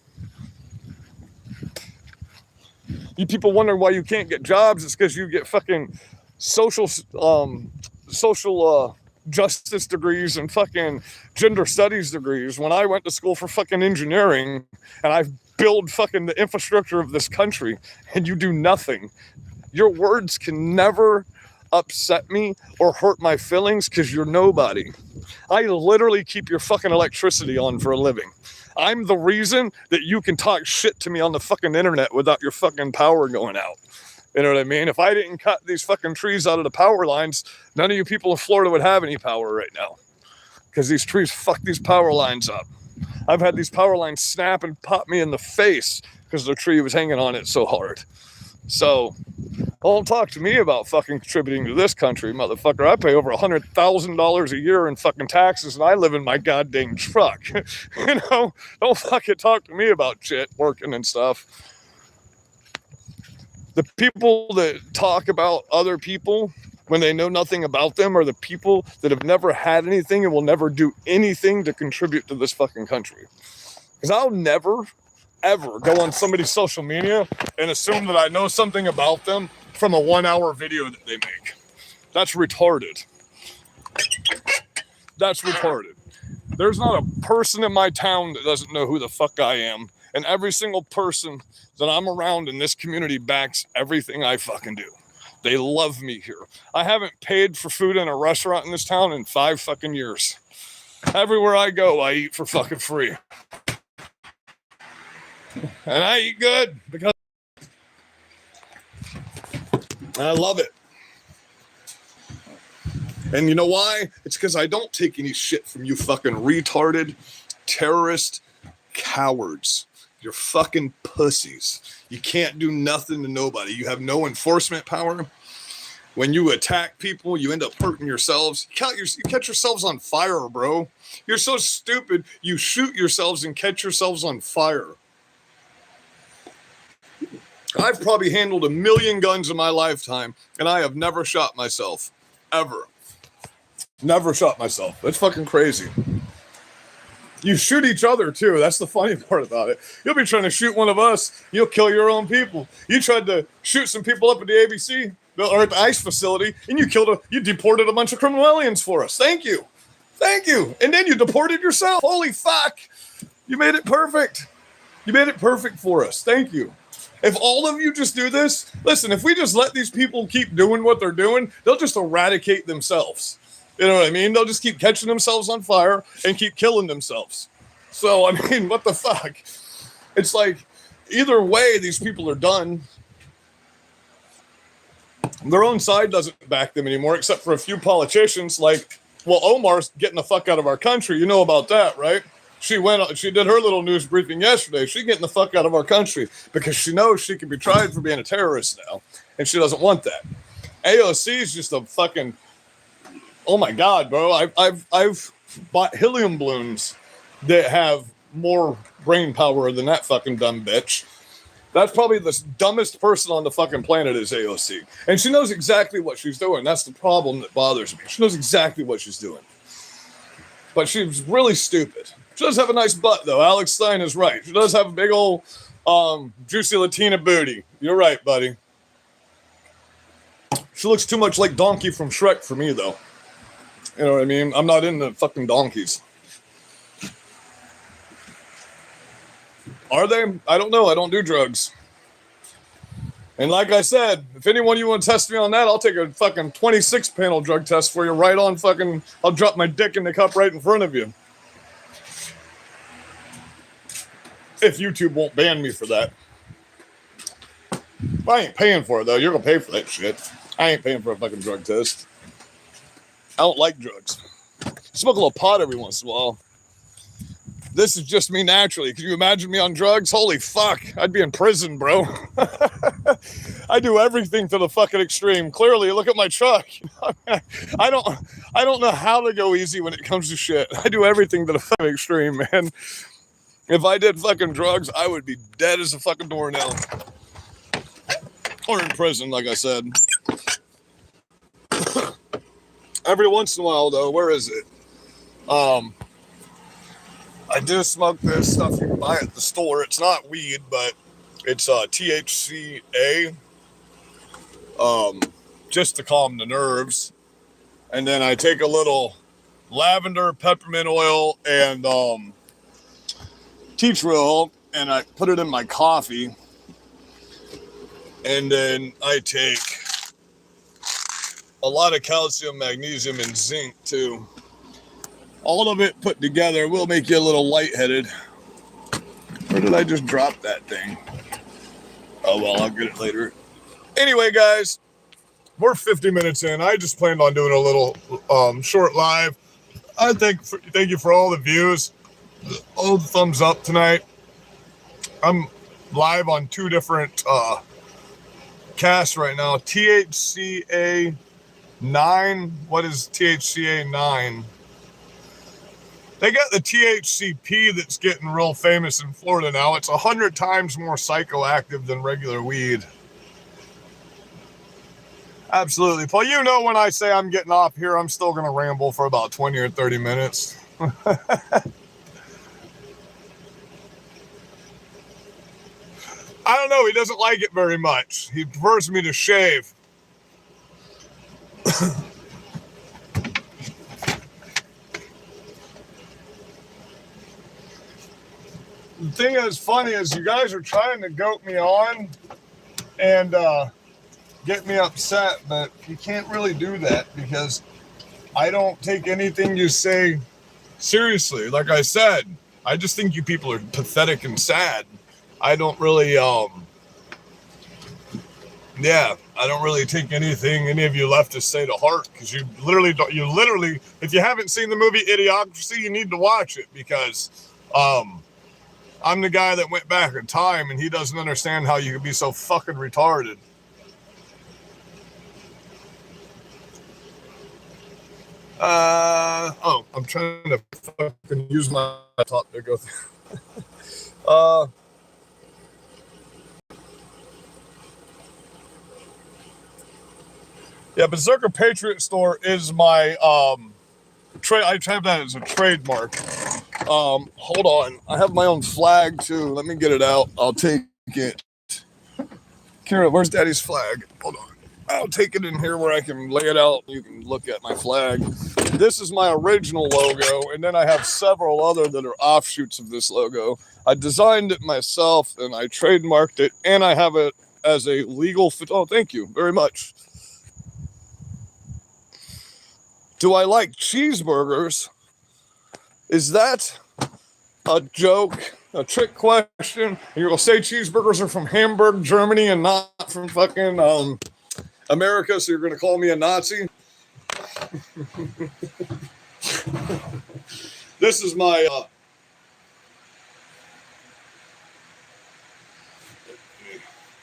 You people wondering why you can't get jobs? It's because you get fucking social justice degrees and fucking gender studies degrees when I went to school for fucking engineering and I build fucking the infrastructure of this country, and you do nothing. Your words can never upset me or hurt my feelings because you're nobody. I literally keep your fucking electricity on for a living. I'm the reason that you can talk shit to me on the fucking internet without your fucking power going out. You know what I mean? If I didn't cut these fucking trees out of the power lines, none of you people in Florida would have any power right now. Because these trees fuck these power lines up. I've had these power lines snap and pop me in the face because the tree was hanging on it so hard. So, don't talk to me about fucking contributing to this country, motherfucker. I pay over $100,000 a year in fucking taxes, and I live in my goddamn truck. You know? Don't fucking talk to me about shit, working and stuff. The people that talk about other people when they know nothing about them are the people that have never had anything and will never do anything to contribute to this fucking country. Because I'll never, ever go on somebody's social media and assume that I know something about them from a 1-hour video that they make. That's retarded. That's retarded. There's not a person in my town that doesn't know who the fuck I am. And every single person that I'm around in this community backs everything I fucking do. They love me here. I haven't paid for food in a restaurant in this town in 5 fucking years. Everywhere I go, I eat for fucking free. And I eat good because I love it. And you know why? It's because I don't take any shit from you fucking retarded, terrorist cowards. You're fucking pussies. You can't do nothing to nobody. You have no enforcement power. When you attack people, you end up hurting yourselves. You catch yourselves on fire, bro. You're so stupid. You shoot yourselves and catch yourselves on fire. I've probably handled 1 million guns in my lifetime, and I have never shot myself. Ever. Never shot myself. That's fucking crazy. You shoot each other, too. That's the funny part about it. You'll be trying to shoot one of us. You'll kill your own people. You tried to shoot some people up at the ABC or at the ICE facility, and you deported a bunch of criminal aliens for us. Thank you. Thank you. And then you deported yourself. Holy fuck. You made it perfect. You made it perfect for us. Thank you. If all of you just do this, listen, if we just let these people keep doing what they're doing, they'll just eradicate themselves. You know what I mean? They'll just keep catching themselves on fire and keep killing themselves. So, I mean, what the fuck? It's like, either way, these people are done. Their own side doesn't back them anymore, except for a few politicians like, well, Omar's getting the fuck out of our country. You know about that, right? She did her little news briefing yesterday. She's getting the fuck out of our country because she knows she can be tried for being a terrorist now, and she doesn't want that. AOC is just a fucking... Oh my God, bro! I've bought helium balloons that have more brain power than that fucking dumb bitch. That's probably the dumbest person on the fucking planet is AOC, and she knows exactly what she's doing. That's the problem that bothers me. She knows exactly what she's doing, but she's really stupid. She does have a nice butt, though. Alex Stein is right. She does have a big old juicy Latina booty. You're right, buddy. She looks too much like Donkey from Shrek for me, though. You know what I mean? I'm not into fucking donkeys. Are they? I don't know. I don't do drugs. And like I said, if anyone you want to test me on that, I'll take a fucking 26-panel drug test for you right on fucking... I'll drop my dick in the cup right in front of you. If YouTube won't ban me for that. I ain't paying for it, though. You're going to pay for that shit. I ain't paying for a fucking drug test. I don't like drugs. Smoke a little pot every once in a while. This is just me naturally. Could you imagine me on drugs? Holy fuck. I'd be in prison, bro. I do everything to the fucking extreme. Clearly, look at my truck. I don't know how to go easy when it comes to shit. I do everything to the fucking extreme, man. If I did fucking drugs, I would be dead as a fucking doornail. Or in prison, like I said. Every once in a while, though, where is it? I do smoke this stuff you can buy at the store. It's not weed, but it's THCA, just to calm the nerves. And then I take a little lavender, peppermint oil, and tea tree oil, and I put it in my coffee. And then I take a lot of calcium, magnesium, and zinc too. All of it put together will make you a little lightheaded. Or did I just drop that thing? Oh, well, I'll get it later. Anyway, guys, we're 50 minutes in. I just planned on doing a little short live. I thank you for all the views, all the thumbs up tonight. I'm live on 2 different casts right now. THCA 9. What is THCA 9? They got the THCP that's getting real famous in Florida now. It's 100 times more psychoactive than regular weed. Absolutely. Paul, you know when I say I'm getting off here, I'm still going to ramble for about 20 or 30 minutes. I don't know. He doesn't like it very much. He prefers me to shave. The thing that's funny is you guys are trying to goat me on and get me upset, but you can't really do that because I don't take anything you say seriously. Like I said, I just think you people are pathetic and sad. I don't really, I don't really take anything any of you leftists say to heart because you literally, if you haven't seen the movie Idiocracy, you need to watch it because, I'm the guy that went back in time and he doesn't understand how you can be so fucking retarded. I'm trying to fucking use my laptop to go through. Yeah, Berserker Patriot Store is my, I have that as a trademark. Hold on. I have my own flag too. Let me get it out. I'll take it. Kira, where's Daddy's flag? Hold on. I'll take it in here where I can lay it out. You can look at my flag. This is my original logo, and then I have several other that are offshoots of this logo. I designed it myself, and I trademarked it, and I have it as a legal... Oh, thank you very much. Do I like cheeseburgers? Is that a joke, a trick question? You're going to say cheeseburgers are from Hamburg, Germany, and not from fucking America, so you're going to call me a Nazi? This is my...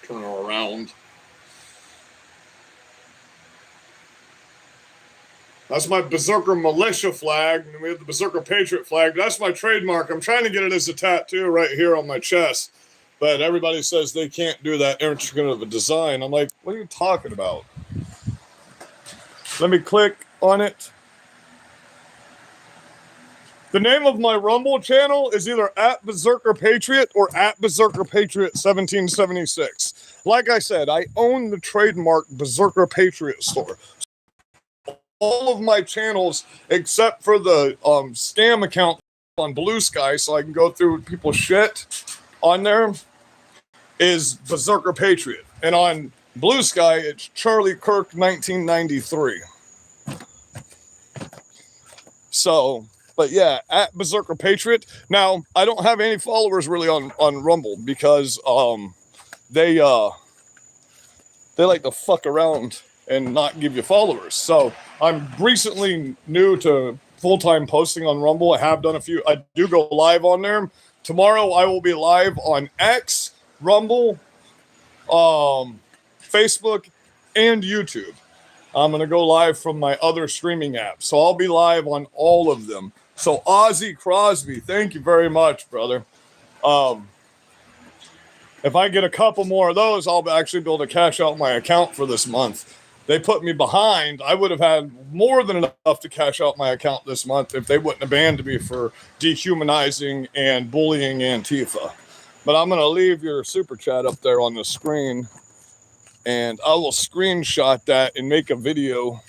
turn her around. That's my Berserker Militia flag, and we have the Berserker Patriot flag. That's my trademark. I'm trying to get it as a tattoo right here on my chest, but everybody says they can't do that intricate of a design. I'm like, what are you talking about? Let me click on it. The name of my Rumble channel is either at Berserker Patriot or at Berserker Patriot 1776. Like I said, I own the trademark Berserker Patriot Store. All of my channels, except for the scam account on Blue Sky, so I can go through people's shit on there, is Berserker Patriot. And on Blue Sky, it's Charlie Kirk 1993. So, but yeah, at Berserker Patriot. Now, I don't have any followers really on Rumble because they like to fuck around and not give you followers. So I'm recently new to full-time posting on Rumble. I have done a few. I do go live on there. Tomorrow I will be live on X, Rumble, Facebook, and YouTube. I'm going to go live from my other streaming apps. So I'll be live on all of them. So Ozzy Crosby, thank you very much, brother. If I get a couple more of those, I'll actually be able to cash out my account for this month. They put me behind. I would have had more than enough to cash out my account this month if they wouldn't have banned me for dehumanizing and bullying Antifa. But I'm going to leave your super chat up there on the screen, and I will screenshot that and make a video.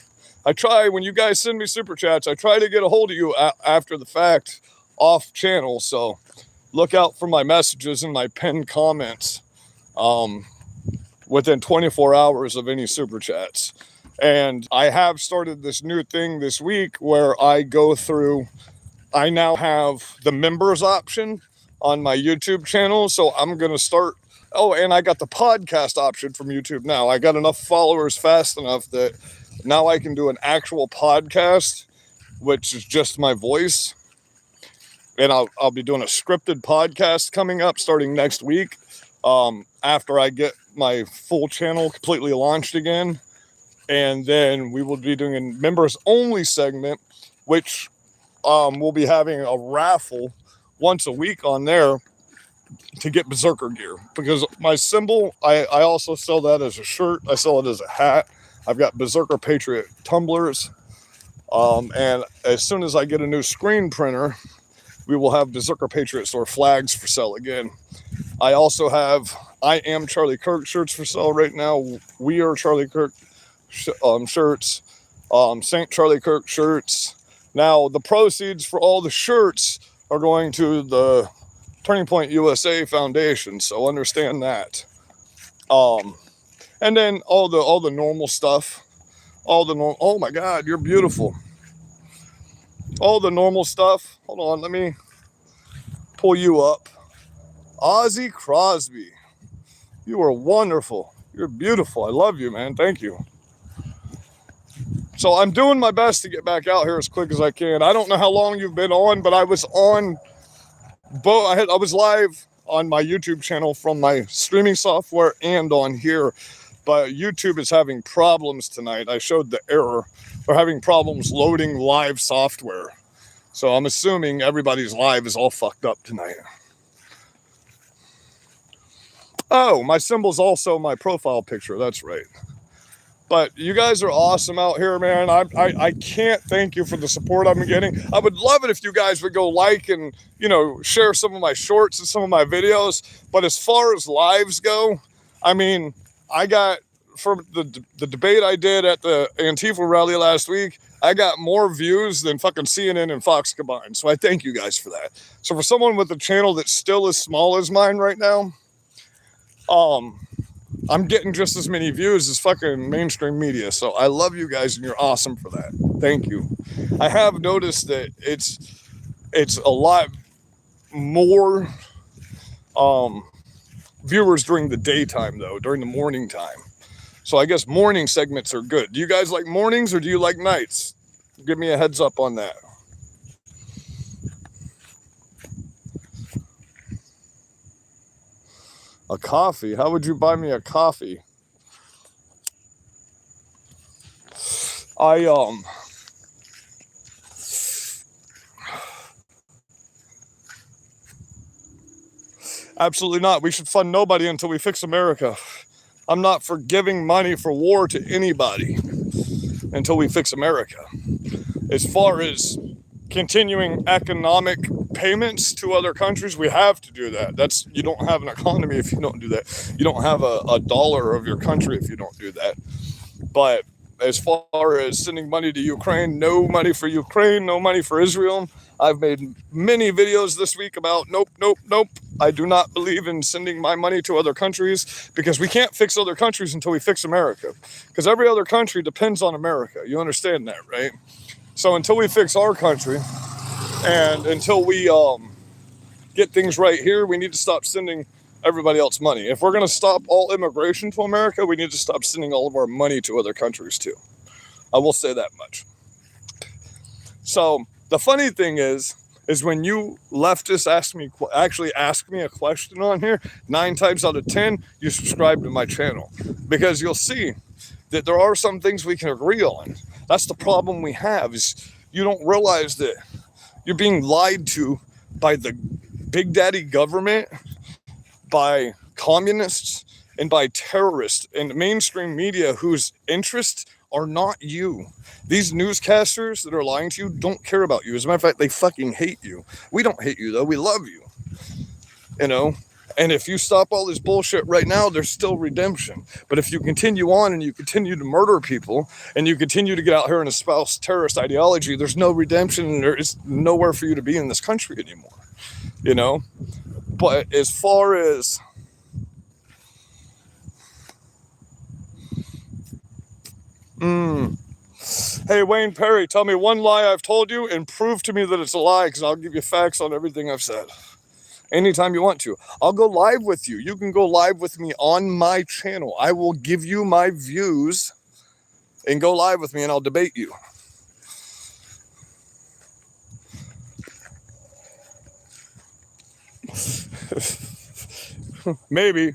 I try, when you guys send me super chats, I try to get a hold of you after the fact off channel. So look out for my messages and my pinned comments within 24 hours of any super chats. And I have started this new thing this week where I now have the members option on my YouTube channel. So I'm going to start. Oh, and I got the podcast option from YouTube now. I got enough followers fast enough that now I can do an actual podcast, which is just my voice. And I'll be doing a scripted podcast coming up starting next week, after I get my full channel completely launched again. And then we will be doing a members only segment, which we'll be having a raffle once a week on there to get berserker gear, because my symbol, I also sell that as a shirt. I sell it as a hat. I've got berserker patriot tumblers. And as soon as I get a new screen printer, we will have berserker patriot store flags for sale again. I also have I Am Charlie Kirk shirts for sale right now. We Are Charlie Kirk shirts. Saint Charlie Kirk shirts. Now, the proceeds for all the shirts are going to the Turning Point USA Foundation, so understand that. And then all the normal stuff. Oh my God, you're beautiful. All the normal stuff. Hold on, let me pull you up. Ozzy Crosby, you are wonderful. You're beautiful. I love you, man. Thank you. So I'm doing my best to get back out here as quick as I can. I don't know how long you've been on, but I was on both. I was live on my YouTube channel from my streaming software and on here, but YouTube is having problems tonight. I showed the error. They're having problems loading live software. So I'm assuming everybody's live is all fucked up tonight. Oh, my symbol's also my profile picture. That's right. But you guys are awesome out here, man. I can't thank you for the support I'm getting. I would love it if you guys would go like and, share some of my shorts and some of my videos. But as far as lives go, I mean, I got, for the debate I did at the Antifa rally last week, I got more views than fucking CNN and Fox combined. So I thank you guys for that. So for someone with a channel that's still as small as mine right now, I'm getting just as many views as fucking mainstream media. So I love you guys and you're awesome for that. Thank you. I have noticed that it's a lot more viewers during the daytime though, during the morning time. So I guess morning segments are good. Do you guys like mornings or do you like nights? Give me a heads up on that. A coffee? How would you buy me a coffee? Absolutely not. We should fund nobody until we fix America. I'm not for giving money for war to anybody until we fix America. As far as continuing economic payments to other countries, we have to do that. You don't have an economy if you don't do that. You don't have a dollar of your country if you don't do that. But as far as sending money to Ukraine, no money for Ukraine, no money for Israel. I've made many videos this week about nope. I do not believe in sending my money to other countries because we can't fix other countries until we fix America. Because every other country depends on America. You understand that, right? So until we fix our country and until we get things right here, we need to stop sending everybody else money. If we're going to stop all immigration to America, we need to stop sending all of our money to other countries too. I will say that much. So the funny thing is when you leftists ask me a question on here, 9 times out of 10, you subscribe to my channel, because you'll see that there are some things we can agree on. That's the problem we have, is you don't realize that you're being lied to by the big daddy government, by communists, and by terrorists and mainstream media whose interests are not you. These newscasters that are lying to you don't care about you. As a matter of fact, they fucking hate you. We don't hate you though. We love you. You know? And if you stop all this bullshit right now, there's still redemption. But if you continue on and you continue to murder people and you continue to get out here and espouse terrorist ideology, there's no redemption and there is nowhere for you to be in this country anymore. You know? But as far as hey, Wayne Perry, tell me one lie I've told you and prove to me that it's a lie, because I'll give you facts on everything I've said. Anytime you want to. I'll go live with you. You can go live with me on my channel. I will give you my views and go live with me, and I'll debate you. Maybe.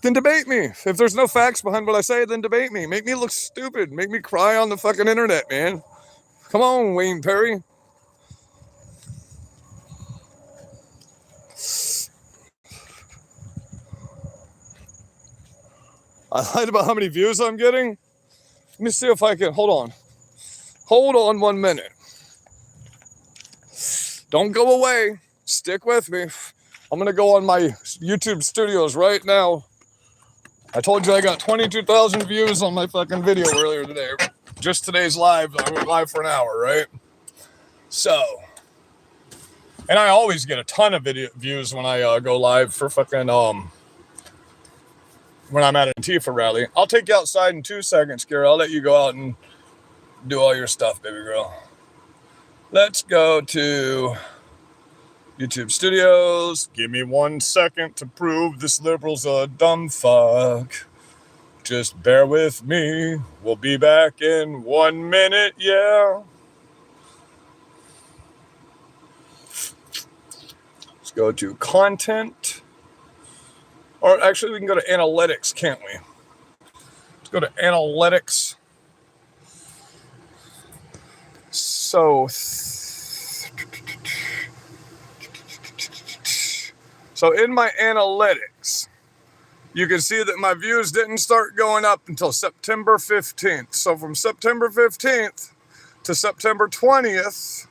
Then debate me. If there's no facts behind what I say, then debate me. Make me look stupid. Make me cry on the fucking internet, man. Come on, Wayne Perry. I lied about how many views I'm getting. Let me see if I can. Hold on. Hold on 1 minute. Don't go away. Stick with me. I'm going to go on my YouTube studios right now. I told you I got 22,000 views on my fucking video earlier today. Just today's live. I went live for an hour, right? So, and I always get a ton of video views when I go live for fucking, when I'm at an Antifa rally. I'll take you outside in 2 seconds, Gary. I'll let you go out and do all your stuff, baby girl. Let's go to YouTube Studios. Give me 1 second to prove this liberal's a dumb fuck. Just bear with me. We'll be back in 1 minute, yeah. Let's go to content. Or actually, we can go to analytics, can't we? Let's go to analytics. So in my analytics, you can see that my views didn't start going up until September 15th. So from September 15th to September 20th,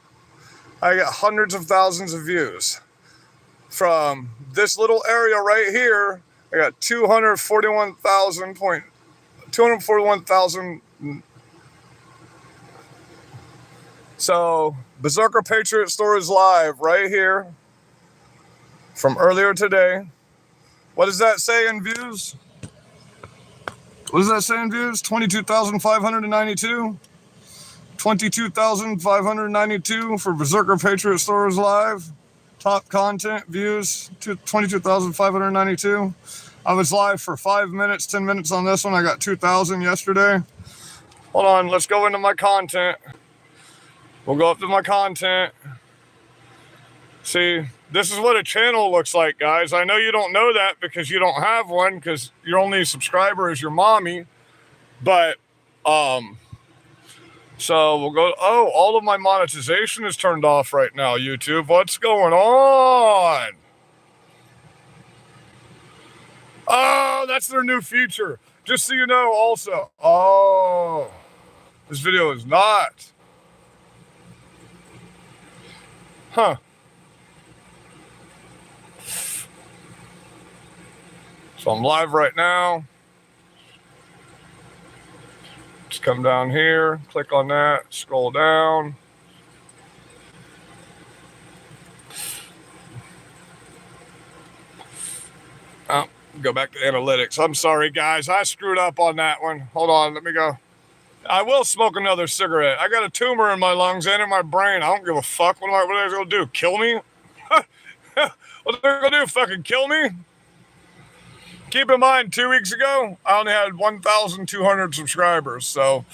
I got hundreds of thousands of views. From this little area right here, I got 241,000. So Berserker Patriot Store is live right here from earlier today. What does that say in views? What does that say in views? 22,592. 22,592 for Berserker Patriot Store is live. Top content views, 22,592. I was live for 5 minutes, 10 minutes on this one. I got 2,000 yesterday. Hold on, let's go into my content. We'll go up to my content. See, this is what a channel looks like, guys. I know you don't know that because you don't have one, because your only subscriber is your mommy. But, so we'll go, oh, all of my monetization is turned off right now, YouTube. What's going on? Oh, that's their new feature. Just so you know also. Oh, this video is not. Huh. So I'm live right now. Just come down here, click on that, scroll down. Oh, go back to analytics. I'm sorry, guys. I screwed up on that one. Hold on, let me go. I will smoke another cigarette. I got a tumor in my lungs and in my brain. I don't give a fuck. What are they going to do? Kill me? What they're gonna do, fucking kill me? Keep in mind, 2 weeks ago, I only had 1,200 subscribers, so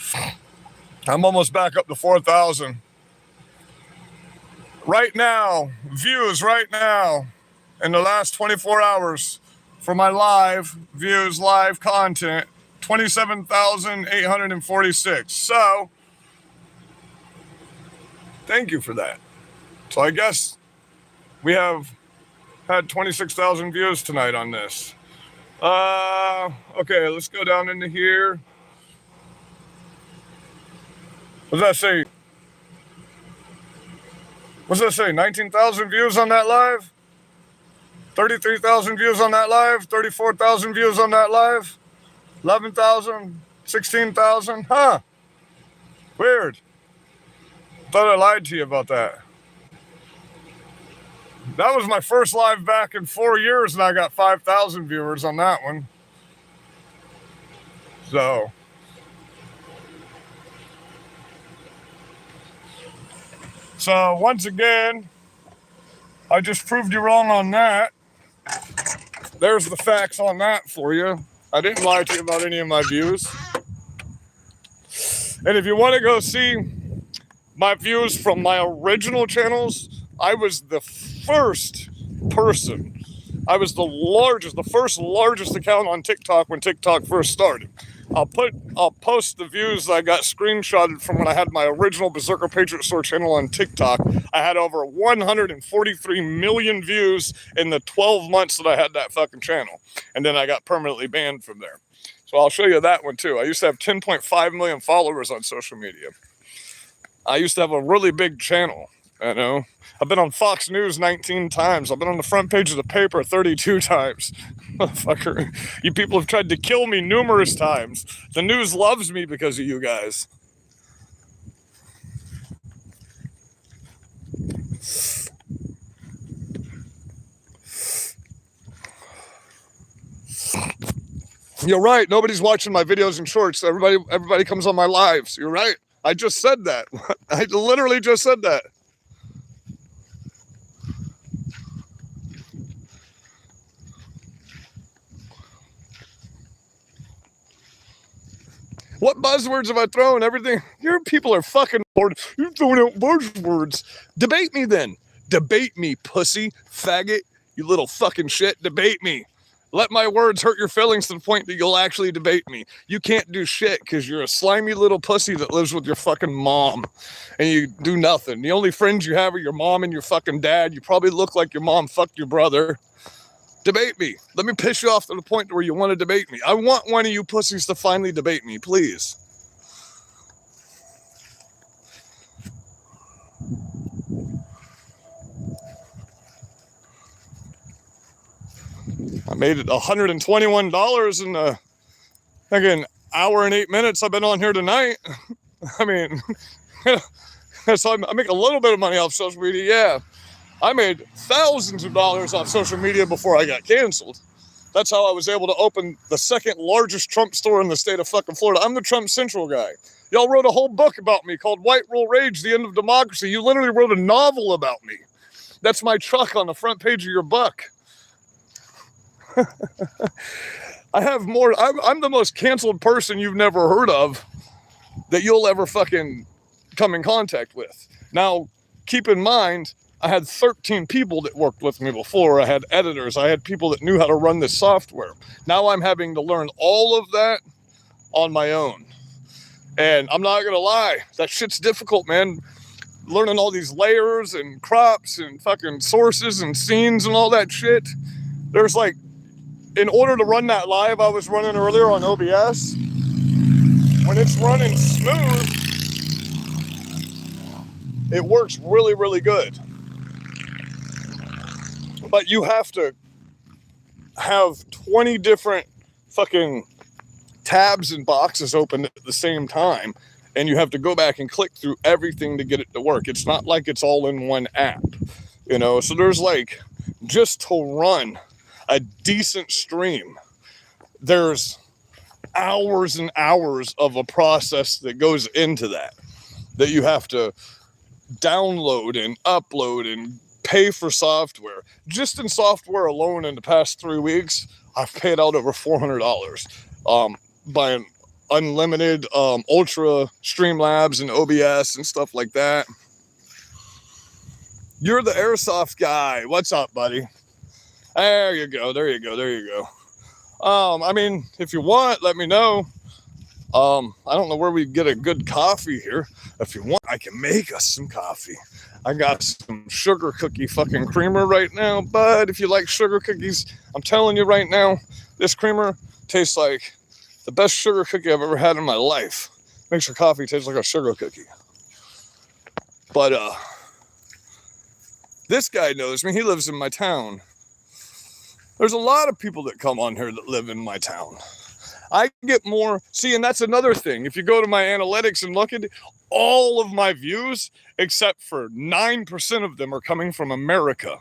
I'm almost back up to 4,000. Right now, views right now, in the last 24 hours, for my live views, live content, 27,846. So, thank you for that. So I guess we have had 26,000 views tonight on this. Okay, let's go down into here. What does that say? What does that say? 19,000 views on that live? 33,000 views on that live? 34,000 views on that live? 11,000? 16,000? Huh. Weird. Thought I lied to you about that. That was my first live back in 4 years, and I got 5,000 viewers on that one. So. So, once again, I just proved you wrong on that. There's the facts on that for you. I didn't lie to you about any of my views. And if you want to go see my views from my original channels, I was the first person. I was the first largest account on TikTok when TikTok first started. I'll post the views that I got screenshotted from when I had my original Berserker Patriot Store channel on TikTok. I had over 143 million views in the 12 months that I had that fucking channel. And then I got permanently banned from there. So I'll show you that one too. I used to have 10.5 million followers on social media. I used to have a really big channel, you know. I've been on Fox News 19 times. I've been on the front page of the paper 32 times. Motherfucker, you people have tried to kill me numerous times. The news loves me because of you guys. You're right. Nobody's watching my videos and shorts. Everybody comes on my lives. You're right. I just said that. I literally just said that. What buzzwords have I thrown? Everything. Your people are fucking bored. You're throwing out buzzwords. Debate me then. Debate me, pussy, faggot, you little fucking shit. Debate me. Let my words hurt your feelings to the point that you'll actually debate me. You can't do shit because you're a slimy little pussy that lives with your fucking mom and you do nothing. The only friends you have are your mom and your fucking dad. You probably look like your mom fucked your brother. Debate me. Let me piss you off to the point where you want to debate me. I want one of you pussies to finally debate me, please. I made it $121 in the fucking hour and 8 minutes I've been on here tonight. I mean, so I make a little bit of money off social media, yeah. I made thousands of dollars off social media before I got canceled. That's how I was able to open the second largest Trump store in the state of fucking Florida. I'm the Trump Central guy. Y'all wrote a whole book about me called White Rule Rage, The End of Democracy. You literally wrote a novel about me. That's my truck on the front page of your book. I have more. I'm the most canceled person you've never heard of that you'll ever fucking come in contact with. Now, keep in mind, I had 13 people that worked with me before. I had editors. I had people that knew how to run this software. Now I'm having to learn all of that on my own. And I'm not going to lie. That shit's difficult, man. Learning all these layers and crops and fucking sources and scenes and all that shit. There's like, in order to run that live I was running earlier on OBS, when it's running smooth, it works really, really good. But you have to have 20 different fucking tabs and boxes open at the same time. And you have to go back and click through everything to get it to work. It's not like it's all in one app, you know? So there's like, just to run a decent stream, there's hours and hours of a process that goes into that you have to download and upload and pay for software. Just in software alone in the past 3 weeks, I've paid out over $400 buying unlimited Ultra Streamlabs and OBS and stuff like that. You're the airsoft guy. What's up, buddy? There you go. There you go. There you go. I mean, if you want, let me know. I don't know where we get a good coffee here. If you want, I can make us some coffee. I got some sugar cookie fucking creamer right now, bud. If you like sugar cookies, I'm telling you right now, this creamer tastes like the best sugar cookie I've ever had in my life. Makes your coffee taste like a sugar cookie. But this guy knows me. He lives in my town. There's a lot of people that come on here that live in my town. I get more, see, and that's another thing. If you go to my analytics and look at it, all of my views, except for 9% of them, are coming from America.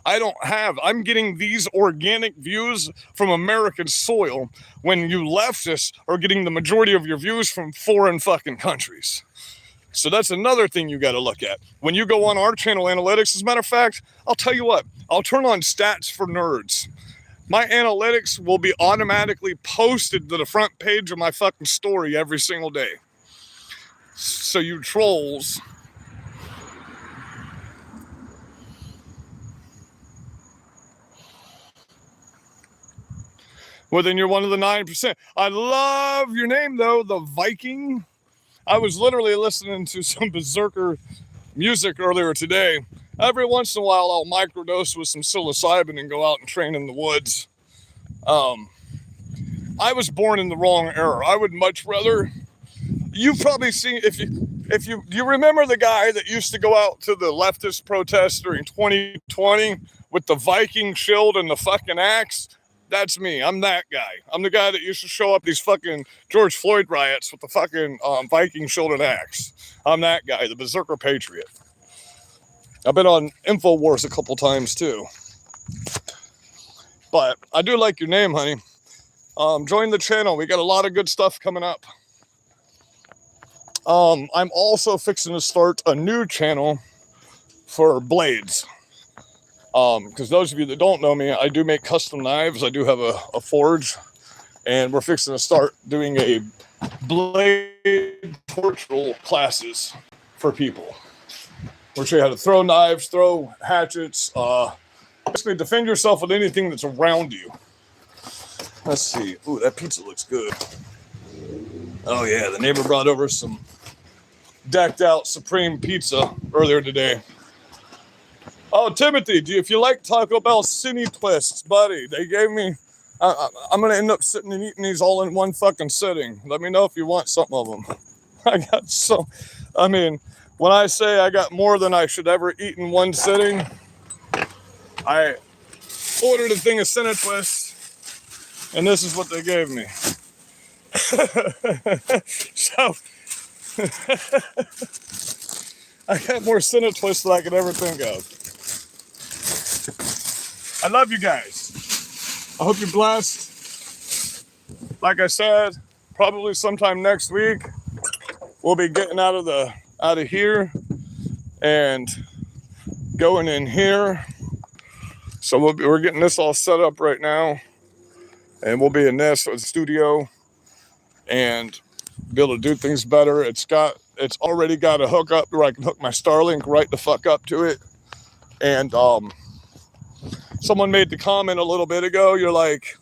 I'm getting these organic views from American soil when you leftists are getting the majority of your views from foreign fucking countries. So that's another thing you got to look at. When you go on our channel analytics, as a matter of fact, I'll tell you what, I'll turn on stats for nerds. My analytics will be automatically posted to the front page of my fucking story every single day. So you trolls, well, then you're one of the 9%. I love your name, though, the Viking. I was literally listening to some berserker music earlier today. Every once in a while, I'll microdose with some psilocybin and go out and train in the woods. I was born in the wrong era. I would much rather. You've probably seen, do you remember the guy that used to go out to the leftist protests during 2020 with the Viking shield and the fucking axe? That's me. I'm that guy. I'm the guy that used to show up these fucking George Floyd riots with the fucking Viking shield and axe. I'm that guy, the berserker patriot. I've been on InfoWars a couple times too. But I do like your name, honey. Join the channel. We got a lot of good stuff coming up. I'm also fixing to start a new channel for blades. Because those of you that don't know me, I do make custom knives. I do have a forge. And we're fixing to start doing a blade torture classes for people. We'll show you how to throw knives, throw hatchets, basically defend yourself with anything that's around you. Let's see. Ooh, that pizza looks good. Oh yeah, the neighbor brought over some decked out Supreme pizza earlier today. Oh, Timothy, if you like Taco Bell Cine Twists, buddy, they gave me, I'm going to end up sitting and eating these all in one fucking sitting. Let me know if you want some of them. When I say I got more than I should ever eat in one sitting, I ordered a thing of Cine Twists, and this is what they gave me. So, I got more Cine Twists than I could ever think of. I love you guys. I hope you're blessed. Like I said, probably sometime next week, we'll be getting out of here and going in here. So we're getting this all set up right now, and we'll be in this studio and be able to do things better. It's already got a hookup where I can hook my Starlink right the fuck up to it. And someone made the comment a little bit ago. You're like,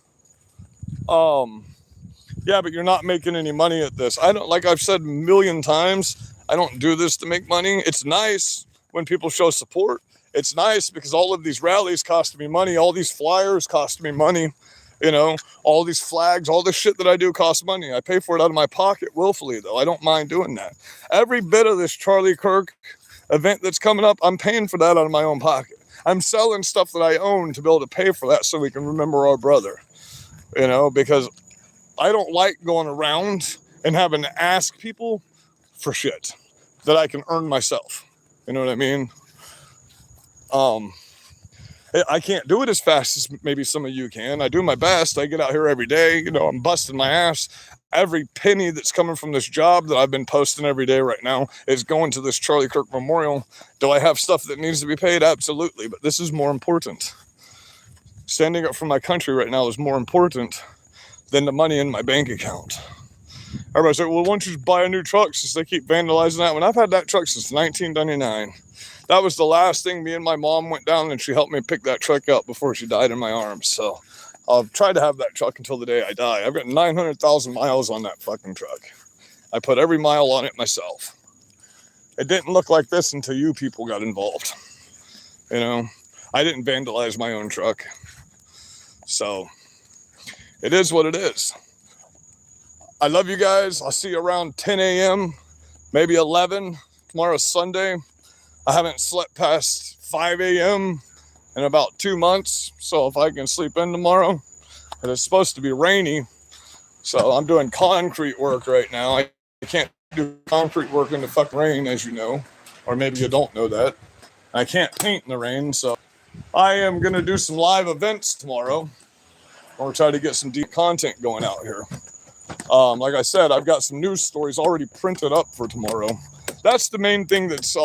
yeah, but you're not making any money at this. Like I've said a million times, I don't do this to make money. It's nice when people show support. It's nice because all of these rallies cost me money. All these flyers cost me money. You know, all these flags, all this shit that I do costs money. I pay for it out of my pocket willfully, though. I don't mind doing that. Every bit of this Charlie Kirk event that's coming up, I'm paying for that out of my own pocket. I'm selling stuff that I own to be able to pay for that so we can remember our brother. You know, because I don't like going around and having to ask people for shit that I can earn myself. You know what I mean? I can't do it as fast as maybe some of you can. I do my best. I get out here every day. You know, I'm busting my ass. every penny that's coming from this job that I've been posting every day right now is going to this Charlie Kirk Memorial. Do I have stuff that needs to be paid? Absolutely. But this is more important. Standing up for my country right now is more important than the money in my bank account. Everybody's like, well, why don't you just buy a new truck since they keep vandalizing that one? I've had that truck since 1999. That was the last thing. Me and my mom went down and she helped me pick that truck up before she died in my arms. So I'll try to have that truck until the day I die. I've got 900,000 miles on that fucking truck. I put every mile on it myself. It didn't look like this until you people got involved. You know, I didn't vandalize my own truck. So it is what it is. I love you guys. I'll see you around 10 a.m., maybe 11. Tomorrow's Sunday. I haven't slept past 5 a.m. in about 2 months. So if I can sleep in tomorrow, and it's supposed to be rainy. So I'm doing concrete work right now. I can't do concrete work in the fucking rain, as you know. Or maybe you don't know that. I can't paint in the rain. So I am going to do some live events tomorrow. Or try to get some deep content going out here. Like I said, I've got some news stories already printed up for tomorrow. That's the main thing that's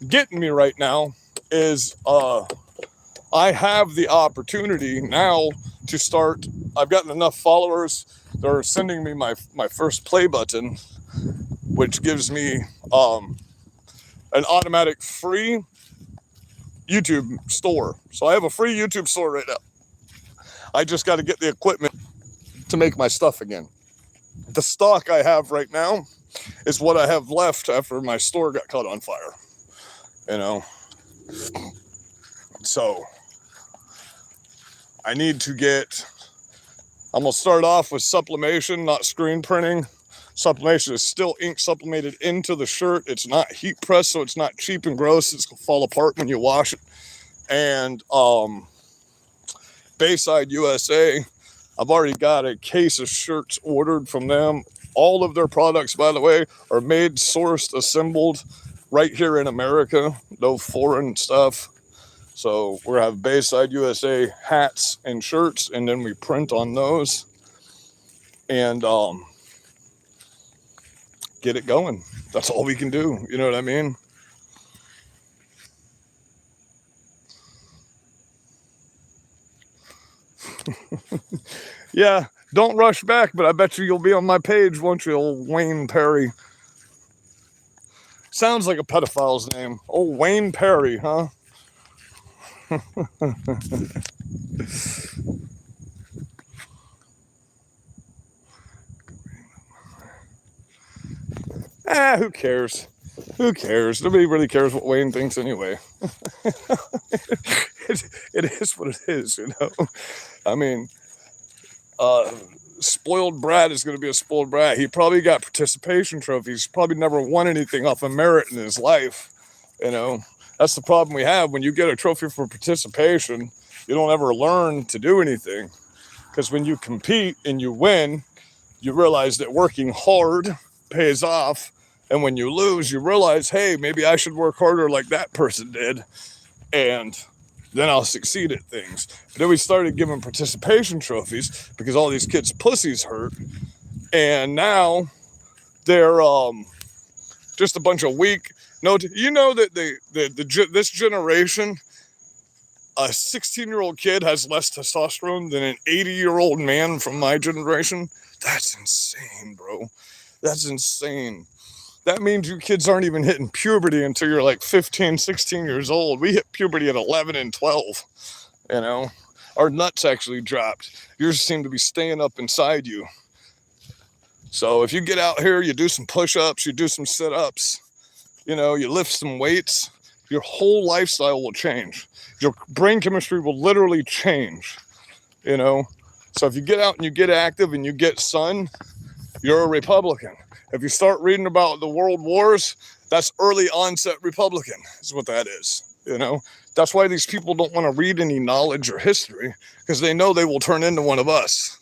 getting me right now is I have the opportunity now to start. I've gotten enough followers. They're sending me my first play button, which gives me an automatic free YouTube store. So I have a free YouTube store right now. I just got to get the equipment to make my stuff again. The stock I have right now is what I have left after my store got caught on fire. You know? So I need to I'm going to start off with sublimation, not screen printing. Sublimation is still ink sublimated into the shirt. It's not heat pressed, so it's not cheap and gross. It's going to fall apart when you wash it. And Bayside USA, I've already got a case of shirts ordered from them. All of their products, by the way, are made, sourced, assembled right here in America. No foreign stuff. So we're going to have Bayside USA hats and shirts, and then we print on those and get it going. That's all we can do. You know what I mean? Yeah, don't rush back, but I bet you'll be on my page, won't you, old Wayne Perry? Sounds like a pedophile's name. Old Wayne Perry, huh? Who cares? Who cares? Nobody really cares what Wayne thinks anyway. It is what it is, you know? I mean, spoiled brat is going to be a spoiled brat. He probably got participation trophies. Probably never won anything off of merit in his life. You know, that's the problem we have. When you get a trophy for participation, you don't ever learn to do anything. Because when you compete and you win, you realize that working hard pays off. And when you lose, you realize, hey, maybe I should work harder like that person did. And then I'll succeed at things. But then we started giving participation trophies because all these kids' pussies hurt. And now they're just a bunch of weak. No, you know that this generation, a 16-year-old kid has less testosterone than an 80-year-old man from my generation? That's insane, bro. That's insane. That means you kids aren't even hitting puberty until you're like 15, 16 years old. We hit puberty at 11 and 12, you know. Our nuts actually dropped. Yours seem to be staying up inside you. So if you get out here, you do some push-ups, you do some sit-ups, you know, you lift some weights, your whole lifestyle will change. Your brain chemistry will literally change, you know. So if you get out and you get active and you get sun, you're a Republican. If you start reading about the world wars, that's early onset Republican is what that is, you know. That's why these people don't want to read any knowledge or history, because they know they will turn into one of us.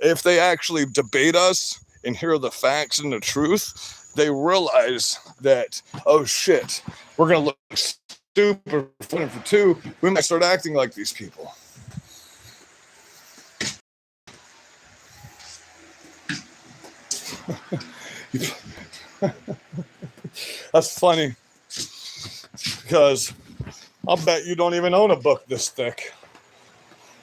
If they actually debate us and hear the facts and the truth, they realize that, oh shit, we're going to look stupid for two. We might start acting like these people. That's funny. Because I'll bet you don't even own a book this thick.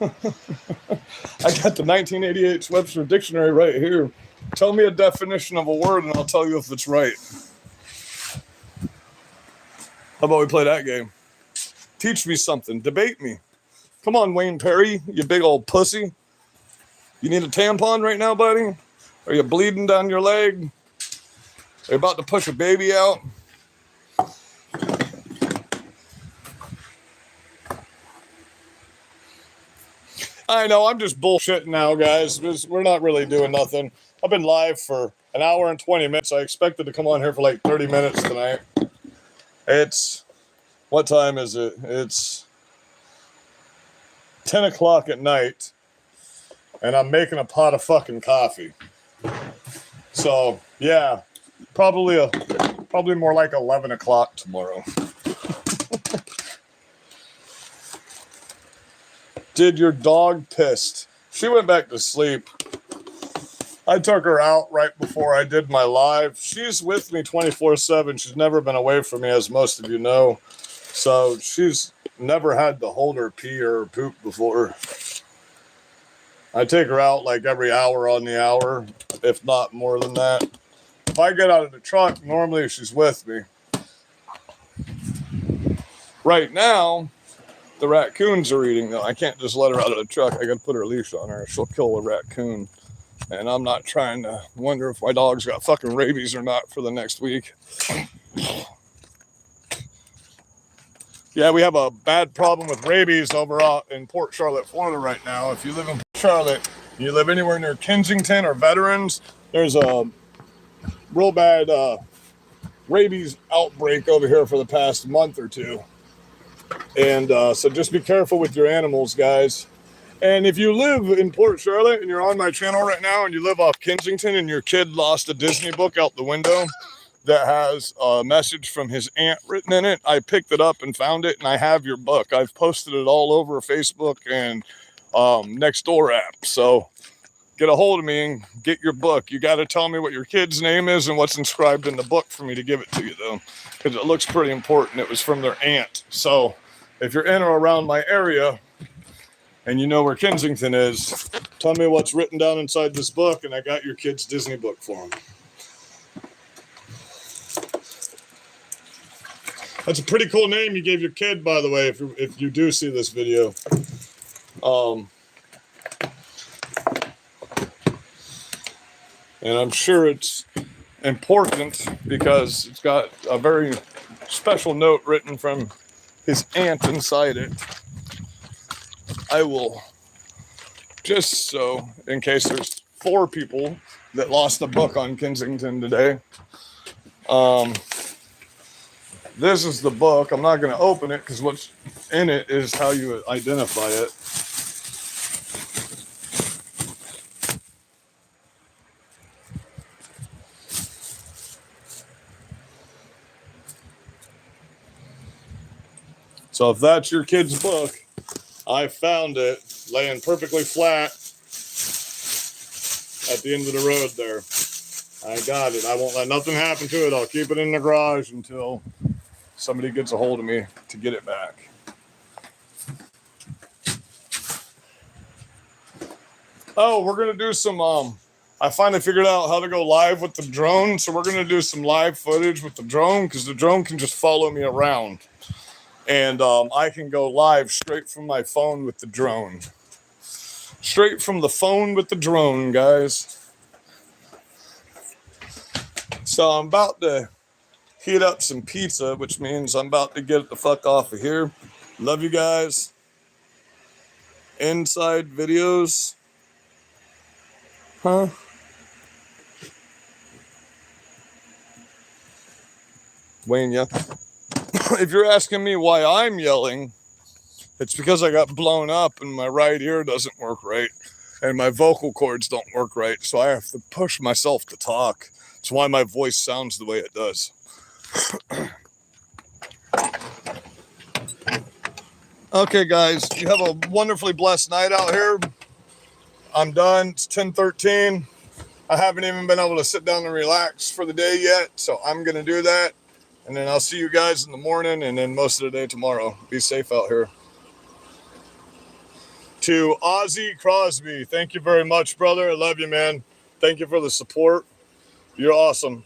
I got the 1988 Webster Dictionary right here. Tell me a definition of a word and I'll tell you if it's right. How about we play that game? Teach me something. Debate me. Come on, Wayne Perry, you big old pussy. You need a tampon right now, buddy? Are you bleeding down your leg? Are you about to push a baby out? I know, I'm just bullshitting now, guys. We're not really doing nothing. I've been live for an hour and 20 minutes. I expected to come on here for like 30 minutes tonight. What time is it? It's 10 o'clock at night, and I'm making a pot of fucking coffee. So, yeah, probably more like 11 o'clock tomorrow. Did your dog pissed? She went back to sleep. I took her out right before I did my live. She's with me 24/7. She's never been away from me, as most of you know. So she's never had to hold her pee or poop before. I take her out like every hour on the hour, if not more than that. If I get out of the truck, normally she's with me. Right now, the raccoons are eating though. I can't just let her out of the truck. I gotta put her leash on her. She'll kill a raccoon. And I'm not trying to wonder if my dog's got fucking rabies or not for the next week. Yeah, we have a bad problem with rabies over in Port Charlotte, Florida right now. If you live in Port Charlotte, you live anywhere near Kensington or Veterans, there's a real bad rabies outbreak over here for the past month or two. And so just be careful with your animals, guys. And if you live in Port Charlotte and you're on my channel right now and you live off Kensington and your kid lost a Disney book out the window that has a message from his aunt written in it, I picked it up and found it, and I have your book. I've posted it all over Facebook and Nextdoor app. So get a hold of me and get your book. You got to tell me what your kid's name is and what's inscribed in the book for me to give it to you, though, because it looks pretty important. It was from their aunt. So if you're in or around my area and you know where Kensington is, tell me what's written down inside this book, and I got your kid's Disney book for him. That's a pretty cool name you gave your kid, by the way, if you do see this video. And I'm sure it's important because it's got a very special note written from his aunt inside it. I will, just so, in case there's 4 people that lost a book on Kensington today. This is the book. I'm not going to open it because what's in it is how you identify it. So if that's your kid's book, I found it laying perfectly flat at the end of the road there. I got it. I won't let nothing happen to it. I'll keep it in the garage until somebody gets a hold of me to get it back. Oh, we're going to do some, I finally figured out how to go live with the drone. So we're going to do some live footage with the drone because the drone can just follow me around. And I can go live straight from my phone with the drone. Straight from the phone with the drone, guys. So I'm about to heat up some pizza, which means I'm about to get the fuck off of here. Love you guys. Inside videos. Huh? Wayne, yeah. If you're asking me why I'm yelling, it's because I got blown up and my right ear doesn't work right and my vocal cords don't work right. So I have to push myself to talk. It's why my voice sounds the way it does. Okay, guys, you have a wonderfully blessed night out here. I'm done. It's 10:13. I haven't even been able to sit down and relax for the day yet, so I'm going to do that. And then I'll see you guys in the morning and then most of the day tomorrow. Be safe out here. To Ozzy Crosby, thank you very much, brother. I love you, man. Thank you for the support. You're awesome.